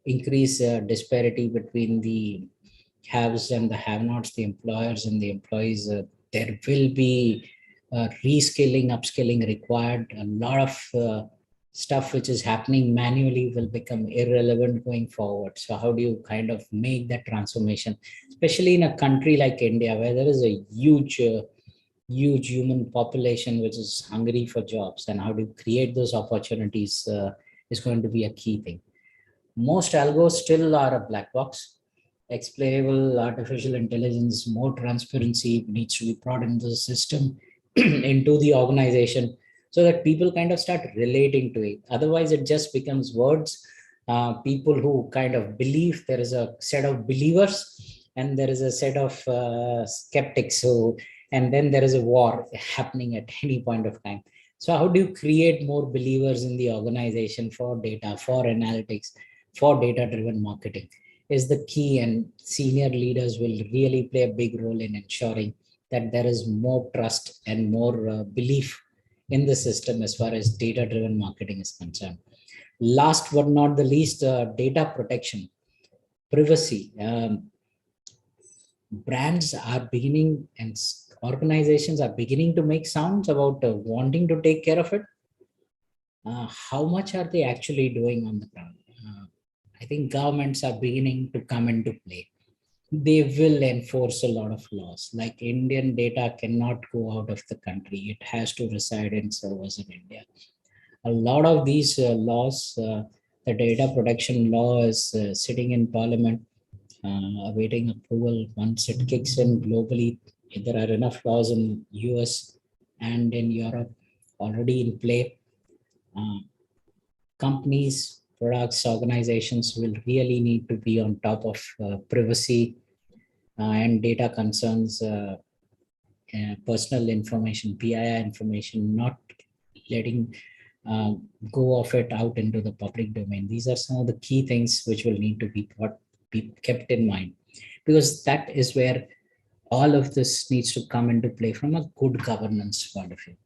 increase disparity between the haves and the have-nots, the employers and the employees. There will be reskilling, upskilling required. A lot of stuff which is happening manually will become irrelevant going forward. So how do you kind of make that transformation, especially in a country like India, where there is a huge human population which is hungry for jobs, and how to create those opportunities is going to be a key thing. Most algos still are a black box. Explainable artificial intelligence, more transparency needs to be brought into the system, into the organization, so that people kind of start relating to it. Otherwise, it just becomes words. People who kind of believe, there is a set of believers and there is a set of skeptics. And then there is a war happening at any point of time. So how do you create more believers in the organization for data, for analytics, for data-driven marketing is the key, and senior leaders will really play a big role in ensuring that there is more trust and more belief in the system as far as data-driven marketing is concerned. Last but not the least, data protection, privacy. Brands are beginning and organizations are beginning to make sounds about wanting to take care of it. How much are they actually doing on the ground? I think governments are beginning to come into play. They will enforce a lot of laws. Like Indian data cannot go out of the country. It has to reside in servers in India. A lot of these laws, the data protection law is sitting in Parliament, awaiting approval. Once it kicks in globally, there are enough laws in US and in Europe already in play. Companies, products, organizations will really need to be on top of privacy and data concerns, personal information, PII information, not letting go of it out into the public domain. These are some of the key things which will need to be kept in mind, because that is where all of this needs to come into play from a good governance point of view.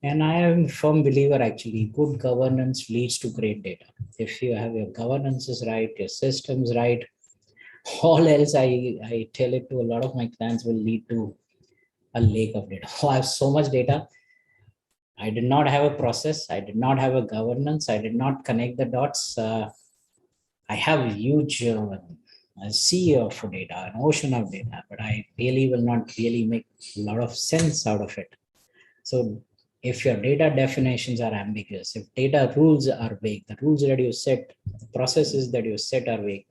And I am a firm believer, actually, good governance leads to great data. If you have your governance is right, your systems right, all else, I tell it to a lot of my clients, will lead to a lake of data. Oh, I have so much data. I did not have a process. I did not have a governance. I did not connect the dots. I have a huge a sea of data, an ocean of data, but I really will not really make a lot of sense out of it. So if your data definitions are ambiguous, if data rules are vague, the rules that you set, the processes that you set are vague,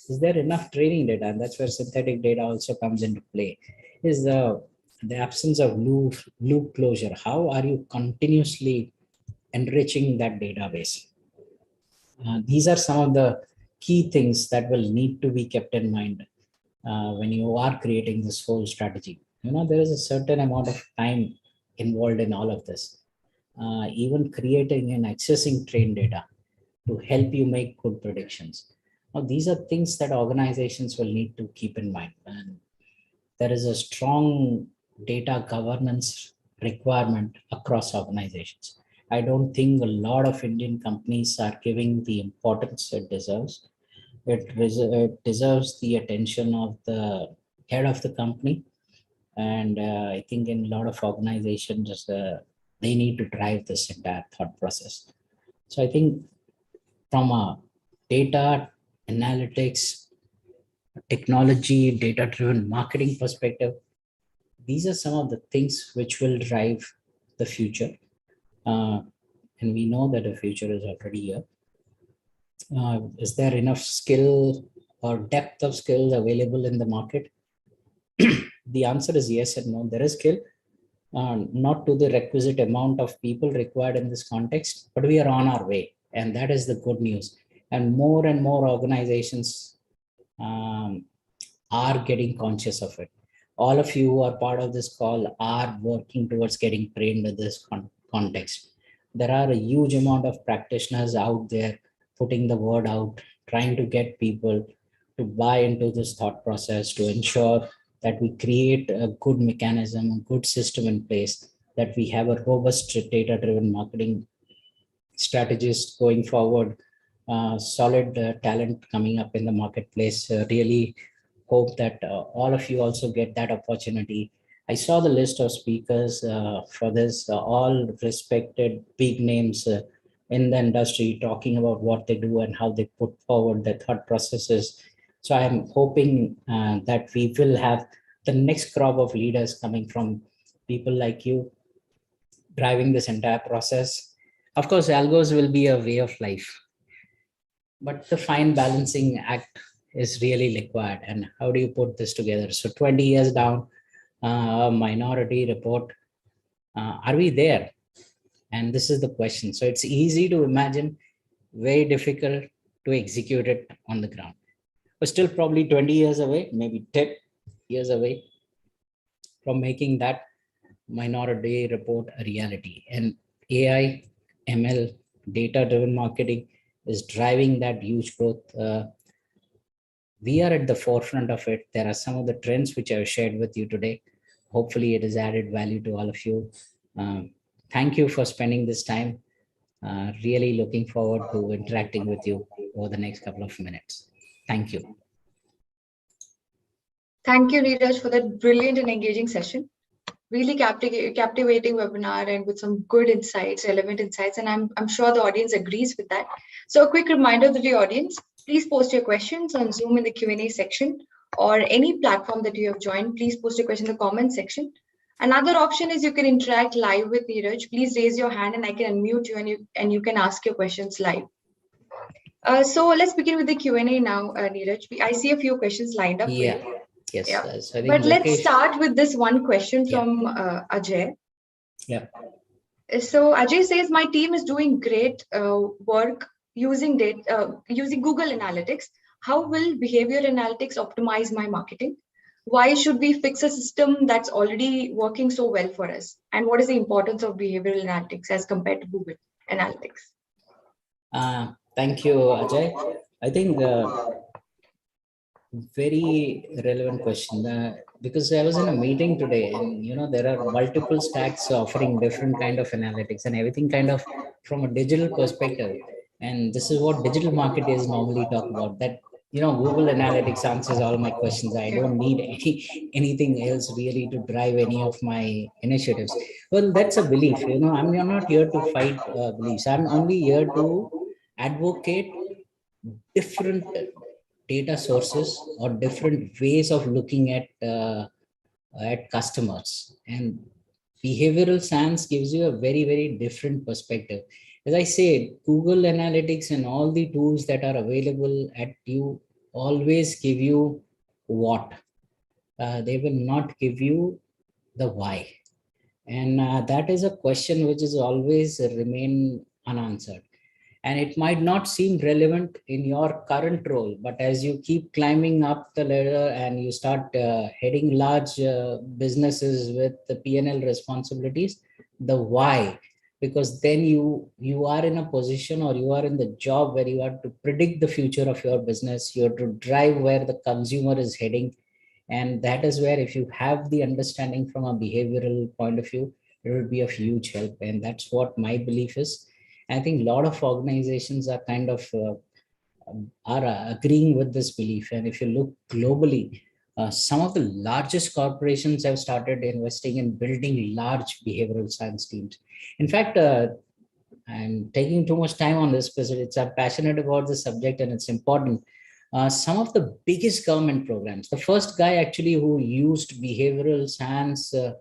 is there enough training data? And that's where synthetic data also comes into play. Is the absence of loop closure. How are you continuously enriching that database? These are some of the key things that will need to be kept in mind when you are creating this whole strategy. There is a certain amount of time involved in all of this. Even creating and accessing trained data to help you make good predictions. Now, these are things that organizations will need to keep in mind. And there is a strong data governance requirement across organizations. I don't think a lot of Indian companies are giving the importance it deserves. It deserves the attention of the head of the company. And I think in a lot of organizations, they need to drive this entire thought process. So I think from a data analytics, technology, data-driven marketing perspective, these are some of the things which will drive the future. And we know that the future is already here. Is there enough skill or depth of skills available in the market? The answer is yes and no. There is skill, not to the requisite amount of people required in this context, but we are on our way. And that is the good news. And more organizations are getting conscious of it. All of you who are part of this call are working towards getting trained in this context. There are a huge amount of practitioners out there putting the word out, trying to get people to buy into this thought process, to ensure that we create a good mechanism, a good system in place, that we have a robust data-driven marketing strategist going forward, solid talent coming up in the marketplace. Really hope that all of you also get that opportunity. I saw the list of speakers for this, all respected big names in the industry talking about what they do and how they put forward their thought processes. So I'm hoping that we will have the next crop of leaders coming from people like you driving this entire process. Of course, algos will be a way of life, but the fine balancing act is really required. And how do you put this together? So 20 years down, Minority Report, are we there? And this is the question. So it's easy to imagine, very difficult to execute it on the ground. But still probably 20 years away, maybe 10 years away from making that Minority Report a reality. And AI, ML, data-driven marketing is driving that huge growth. We are at the forefront of it. There are some of the trends which I've shared with you today. Hopefully it has added value to all of you. Thank you for spending this time. Really looking forward to interacting with you over the next couple of minutes. Thank you. Thank you, Neeraj, for that brilliant and engaging session. Really captivating webinar and with some good insights, relevant insights, and I'm sure the audience agrees with that. So a quick reminder to the audience, please post your questions on Zoom in the Q&A section, or any platform that you have joined, please post your question in the comment section. Another option is you can interact live with Neeraj. Please raise your hand and I can unmute you, and you can ask your questions live. So let's begin with the Q&A now, Neeraj. I see a few questions lined up. Yeah. For you. Yes. Yeah. So I think but let's start with this one question from Ajay. Yeah. So Ajay says, my team is doing great work using Google Analytics. How will behavior analytics optimize my marketing? Why should we fix a system that's already working so well for us? And what is the importance of behavioral analytics as compared to Google Analytics? Thank you, Ajay. I think very relevant question, because I was in a meeting today, and there are multiple stacks offering different kind of analytics and everything kind of from a digital perspective. And this is what digital marketers normally talk about, that Google Analytics answers all my questions. I don't need anything else really to drive any of my initiatives. Well, that's a belief. I'm not here to fight beliefs. I'm only here to advocate different data sources or different ways of looking at customers. And behavioral science gives you a very, very different perspective. As I said, Google Analytics and all the tools that are available at you always give you what. They will not give you the why. And that is a question which is always remain unanswered. And it might not seem relevant in your current role, but as you keep climbing up the ladder and you start heading large businesses with the P&L responsibilities, the why, because then you are in a position, or you are in the job where you have to predict the future of your business. You have to drive where the consumer is heading. And that is where, if you have the understanding from a behavioral point of view, it will be of huge help. And that's what my belief is. I think a lot of organizations are kind of are agreeing with this belief. And if you look globally, some of the largest corporations have started investing in building large behavioral science teams. In fact, I'm taking too much time on this because I'm passionate about the subject and it's important. Some of the biggest government programs, the first guy actually who used behavioral science to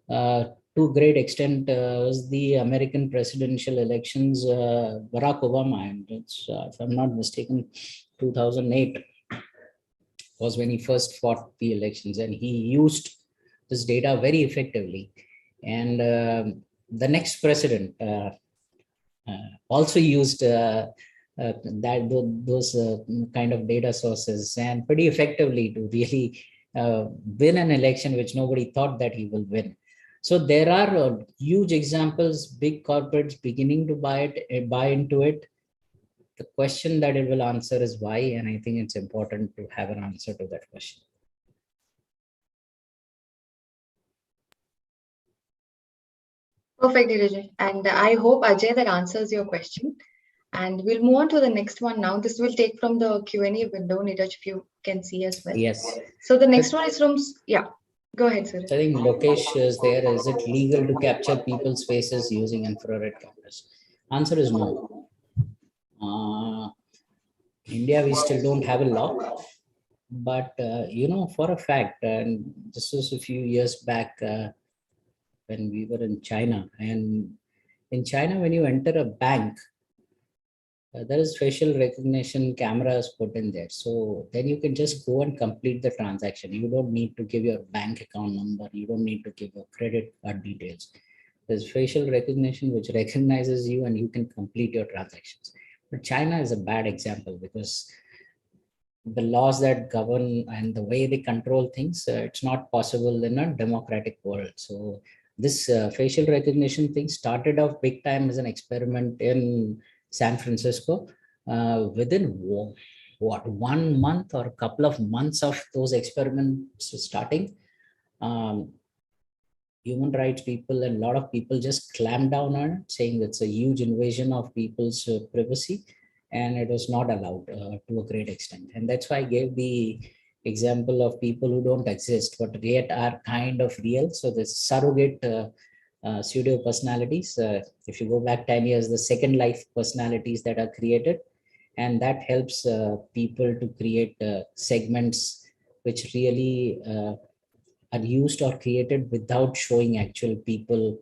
a great extent was the American presidential elections, Barack Obama. And it's, if I'm not mistaken, 2008 was when he first fought the elections, and he used this data very effectively. And the next president also used those kind of data sources, and pretty effectively, to really win an election which nobody thought that he will win. So there are huge examples, big corporates beginning to buy into it. The question that it will answer is why, and I think it's important to have an answer to that question. Perfect, Dheeraj. And I hope, Ajay, that answers your question. And we'll move on to the next one now. This will take from the Q&A window, Neeraj, if you can see as well. Yes. So the next one is from, yeah, go ahead, sir. I think Lokesh is there. Is it legal to capture people's faces using infrared cameras? Answer is no. India, we still don't have a law. But, for a fact, and this was a few years back when we were in China. And in China, when you enter a bank, there is facial recognition cameras put in there. So then you can just go and complete the transaction. You don't need to give your bank account number. You don't need to give your credit card details. There's facial recognition which recognizes you and you can complete your transactions. But China is a bad example because the laws that govern and the way they control things, it's not possible in a democratic world. So this facial recognition thing started off big time as an experiment in San Francisco. Within 1 month or a couple of months of those experiments starting, human rights people and a lot of people just clamped down on it, saying it's a huge invasion of people's privacy, and it was not allowed to a great extent. And that's why I gave the example of people who don't exist but yet are kind of real. So this surrogate pseudo personalities, if you go back 10 years, the second life personalities that are created, and that helps people to create segments which really are used or created without showing actual people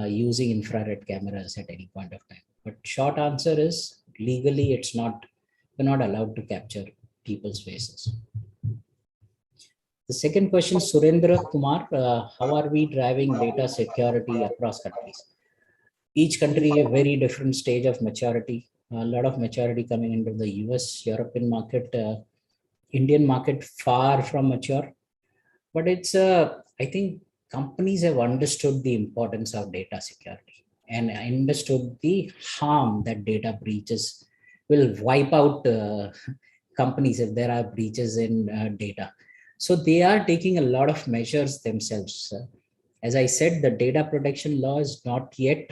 using infrared cameras at any point of time. But short answer is, legally it's not, you're not allowed to capture people's faces. The second question, Surendra Kumar, how are we driving data security across countries? Each country a very different stage of maturity. A lot of maturity coming into the US, European market, Indian market far from mature. But it's I think companies have understood the importance of data security and understood the harm that data breaches will wipe out companies if there are breaches in data. So they are taking a lot of measures themselves. As I said, the data protection law is not yet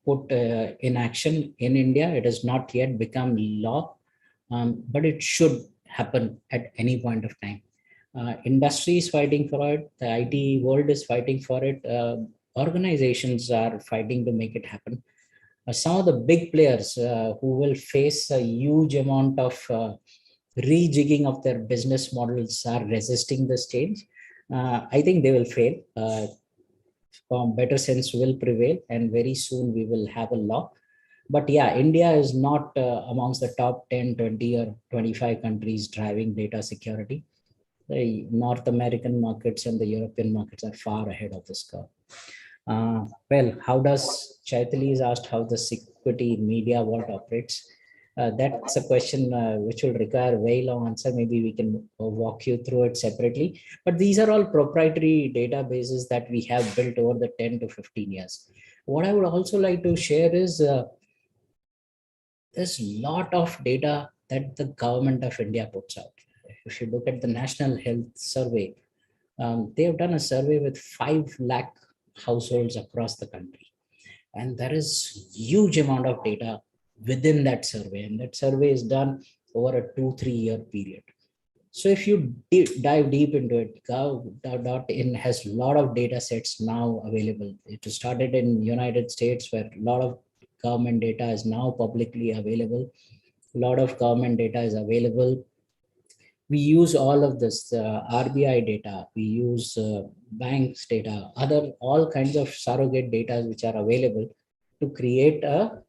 put in action in India. It has not yet become law, but it should happen at any point of time. Industry is fighting for it. The IT world is fighting for it. Organizations are fighting to make it happen. Some of the big players who will face a huge amount of rejigging of their business models are resisting this change. I think they will fail. Better sense will prevail, and very soon we will have a law. But yeah, India is not amongst the top 10, 20 or 25 countries driving data security. The North American markets and the European markets are far ahead of this curve. Well, how does Chaitali is asked how the security media world operates? That's a question which will require a very long answer. Maybe we can walk you through it separately. But these are all proprietary databases that we have built over the 10 to 15 years. What I would also like to share is there's a lot of data that the government of India puts out. If you look at the National Health Survey, they have done a survey with 5 lakh households across the country. And there is huge amount of data within that survey. And that survey is done over a 2-3 year period. So if you dive deep into it, gov.in has a lot of data sets now available. It started in United States where a lot of government data is now publicly available. A lot of government data is available. We use all of this RBI data, we use banks data, all kinds of surrogate data which are available to create a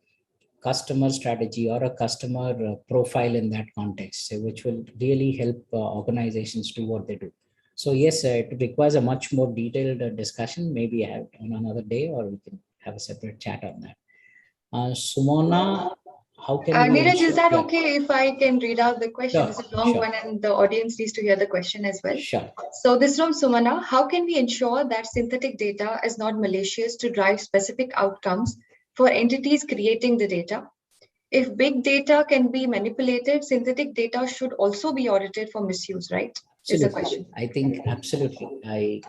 customer strategy or a customer profile in that context, which will really help organizations do what they do. So yes, it requires a much more detailed discussion, maybe have on another day, or we can have a separate chat on that. Sumona, how can we Neeraj, is that yeah. okay if I can read out the question? Sure, It's a long sure. one and the audience needs to hear the question as well. Sure. So this is from Sumana. How can we ensure that synthetic data is not malicious to drive specific outcomes for entities creating the data? If big data can be manipulated, synthetic data should also be audited for misuse, right? Is the question. I think absolutely. I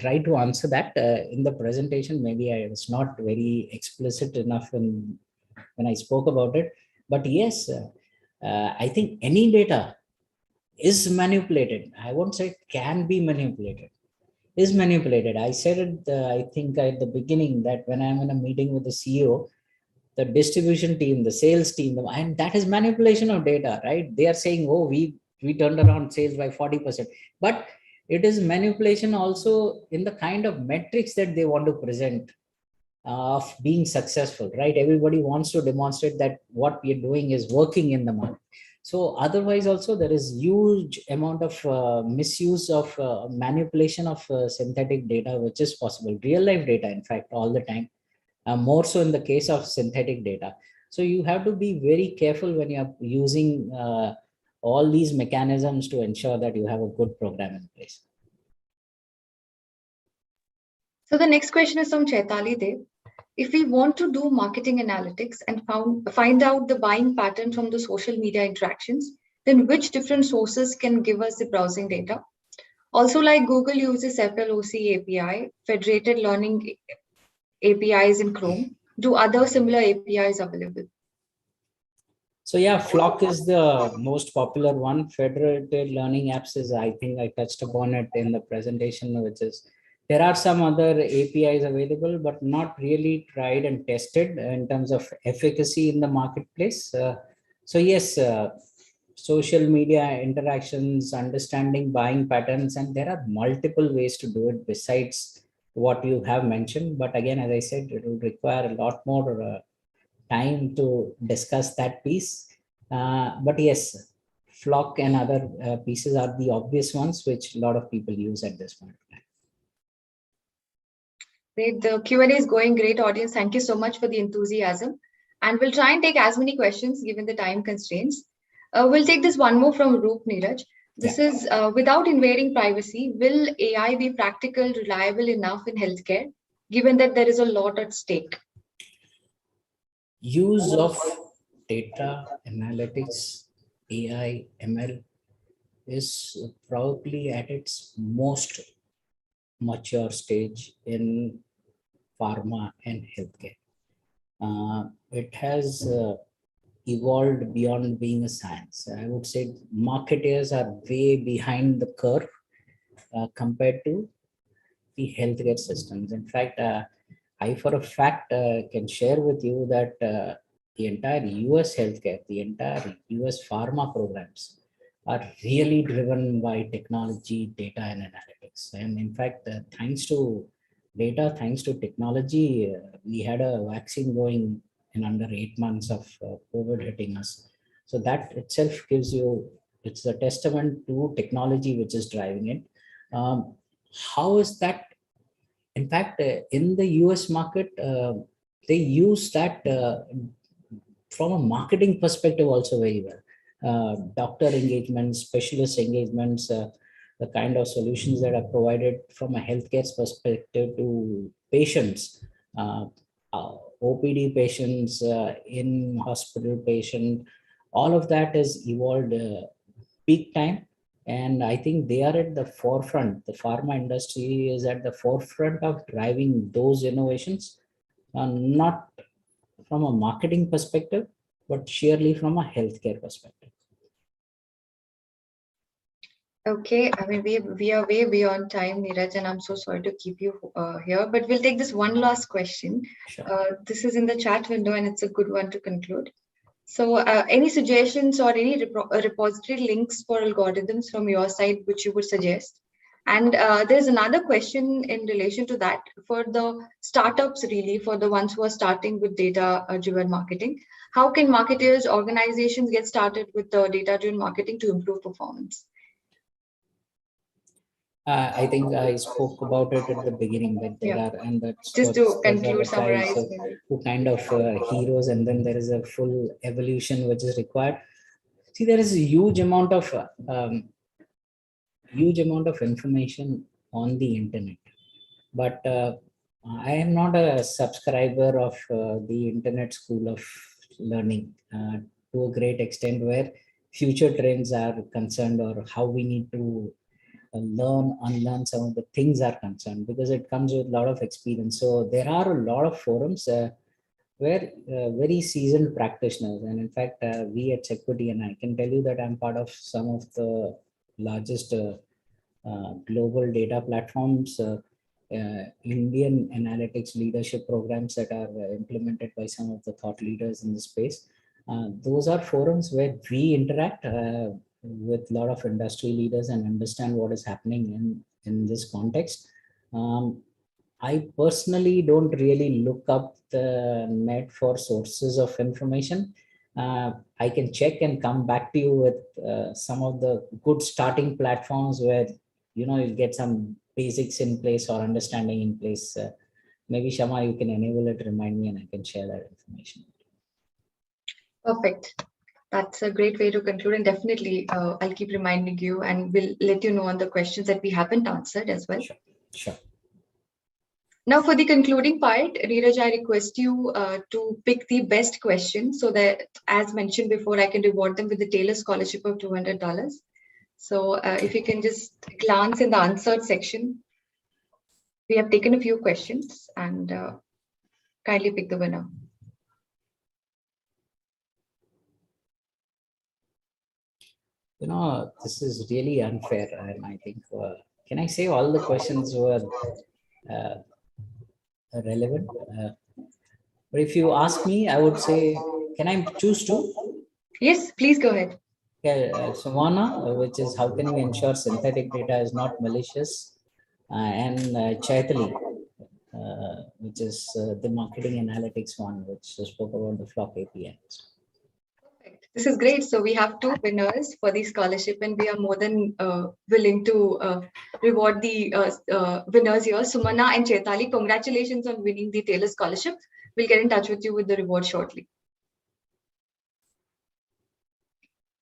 try to answer that in the presentation. Maybe I was not very explicit enough when I spoke about it. But yes, I think any data is manipulated. I won't say it can be manipulated. Is manipulated. I said it. I think at the beginning that when I'm in a meeting with the CEO, the distribution team, the sales team, and that is manipulation of data, right? They are saying, oh, we turned around sales by 40%, but it is manipulation also in the kind of metrics that they want to present of being successful, right? Everybody wants to demonstrate that what we are doing is working in the market. So otherwise also there is huge amount of misuse of manipulation of synthetic data, which is possible. Real life data, in fact, all the time. More so in the case of synthetic data. So you have to be very careful when you are using all these mechanisms to ensure that you have a good program in place. So the next question is from Chaitali Dev. If we want to do marketing analytics and find out the buying pattern from the social media interactions, then which different sources can give us the browsing data? Also, like Google uses FLOC API, federated learning APIs in Chrome. Do other similar APIs available? So yeah, Flock is the most popular one. Federated learning apps is, I think I touched upon it in the presentation, which is there are some other APIs available, but not really tried and tested in terms of efficacy in the marketplace. So yes, social media interactions, understanding buying patterns, and there are multiple ways to do it besides what you have mentioned. But again, as I said, it will require a lot more time to discuss that piece. But yes, Flock and other pieces are the obvious ones which a lot of people use at this point. Great. The Q&A is going great, audience. Thank you so much for the enthusiasm. And we'll try and take as many questions given the time constraints. We'll take this one more from Roop Neeraj. This is without invading privacy, will AI be practical, reliable enough in healthcare, given that there is a lot at stake? Use of data analytics, AI, ML is probably at its most mature stage in pharma and healthcare. It has evolved beyond being a science. I would say marketers are way behind the curve compared to the healthcare systems. In fact, I for a fact can share with you that the entire US healthcare, the entire US pharma programs are really driven by technology, data, and analytics. And in fact, thanks to data, thanks to technology, we had a vaccine going in under 8 months of COVID hitting us. So that itself gives you, it's a testament to technology which is driving it. How is that? In fact, in the US market, they use that from a marketing perspective also very well. Doctor engagements, specialist engagements, the kind of solutions that are provided from a healthcare perspective to patients, OPD patients, in hospital patient, all of that has evolved peak time. And I think they are at the forefront. The pharma industry is at the forefront of driving those innovations, not from a marketing perspective, but sheerly from a healthcare perspective. Okay, I mean, we are way beyond time, Neeraj, and I'm so sorry to keep you here, but we'll take this one last question. Sure. This is in the chat window, and it's a good one to conclude. So any suggestions or any repository links for algorithms from your side, which you would suggest? And there's another question in relation to that for the startups, really, for the ones who are starting with data-driven marketing. How can marketers, organizations get started with the data-driven marketing to improve performance? I think I spoke about it at the beginning, that there are, and that's just to conclude, summarize, who kind of heroes, and then there is a full evolution which is required. See, there is a huge amount of information on the internet, but I am not a subscriber of the internet school of learning to a great extent, where future trends are concerned, or how we need to learn, unlearn some of the things are concerned, because it comes with a lot of experience. So there are a lot of forums where very seasoned practitioners, and in fact, we at Security, and I can tell you that I'm part of some of the largest global data platforms, Indian analytics leadership programs that are implemented by some of the thought leaders in the space. Those are forums where we interact with a lot of industry leaders and understand what is happening in this context. I personally don't really look up the net for sources of information. I can check and come back to you with some of the good starting platforms where you'll get some basics in place or understanding in place. Maybe Shama, you can enable it, remind me, and I can share that information. Perfect. That's a great way to conclude, and definitely I'll keep reminding you, and we'll let you know on the questions that we haven't answered as well. Sure. Now for the concluding part, Neeraj, I request you to pick the best question so that, as mentioned before, I can reward them with the Taylor Scholarship of $200. So if you can just glance in the answered section, we have taken a few questions, and kindly pick the winner. This is really unfair, and I think, can I say all the questions were relevant? But if you ask me, I would say, can I choose two? Yes, please go ahead. Sumana, which is how can we ensure synthetic data is not malicious, and Chaitali, which is the marketing analytics one, which spoke about the Flock APIs. This is great. So we have two winners for the scholarship, and we are more than willing to reward the winners here. Sumana and Chaitali, congratulations on winning the Taylor Scholarship. We'll get in touch with you with the reward shortly.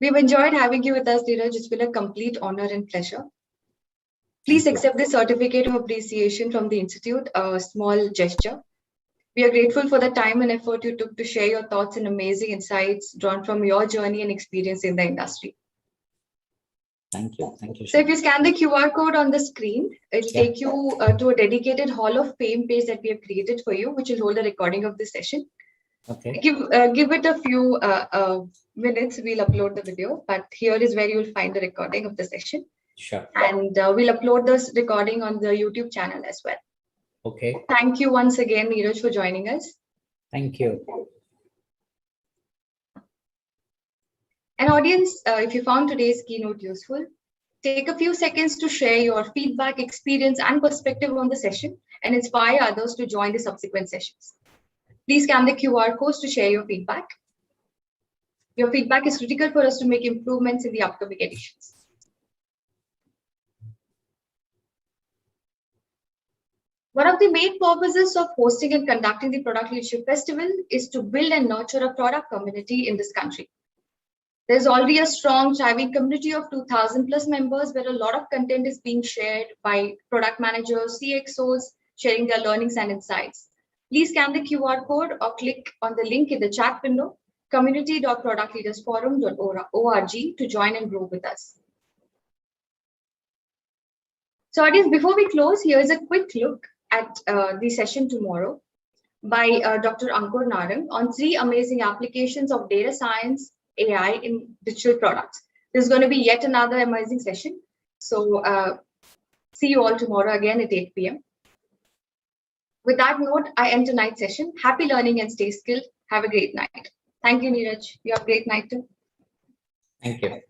We've enjoyed having you with us, Neeraj. It's been a complete honor and pleasure. Please accept the certificate of appreciation from the Institute, a small gesture. We are grateful for the time and effort you took to share your thoughts and amazing insights drawn from your journey and experience in the industry. Thank you. Thank you. So if you scan the QR code on the screen, it'll take you to a dedicated Hall of Fame page that we have created for you, which will hold a recording of this session. Okay. Give it a few minutes, we'll upload the video, but here is where you'll find the recording of the session. Sure. And we'll upload this recording on the YouTube channel as well. Okay. Thank you once again, Neeraj, for joining us. Thank you. And audience, if you found today's keynote useful, take a few seconds to share your feedback, experience, and perspective on the session and inspire others to join the subsequent sessions. Please scan the QR codes to share your feedback. Your feedback is critical for us to make improvements in the upcoming editions. One of the main purposes of hosting and conducting the Product Leadership Festival is to build and nurture a product community in this country. There's already a strong, thriving community of 2,000 plus members where a lot of content is being shared by product managers, CXOs, sharing their learnings and insights. Please scan the QR code or click on the link in the chat window, community.productleadersforum.org to join and grow with us. So audience, before we close, here's a quick look at the session tomorrow by Dr. Ankur Narang on 3 amazing applications of data science, AI in digital products. This is going to be yet another amazing session. So see you all tomorrow again at 8 p.m. With that note, I end tonight's session. Happy learning and stay skilled. Have a great night. Thank you, Neeraj. You have a great night too. Thank you.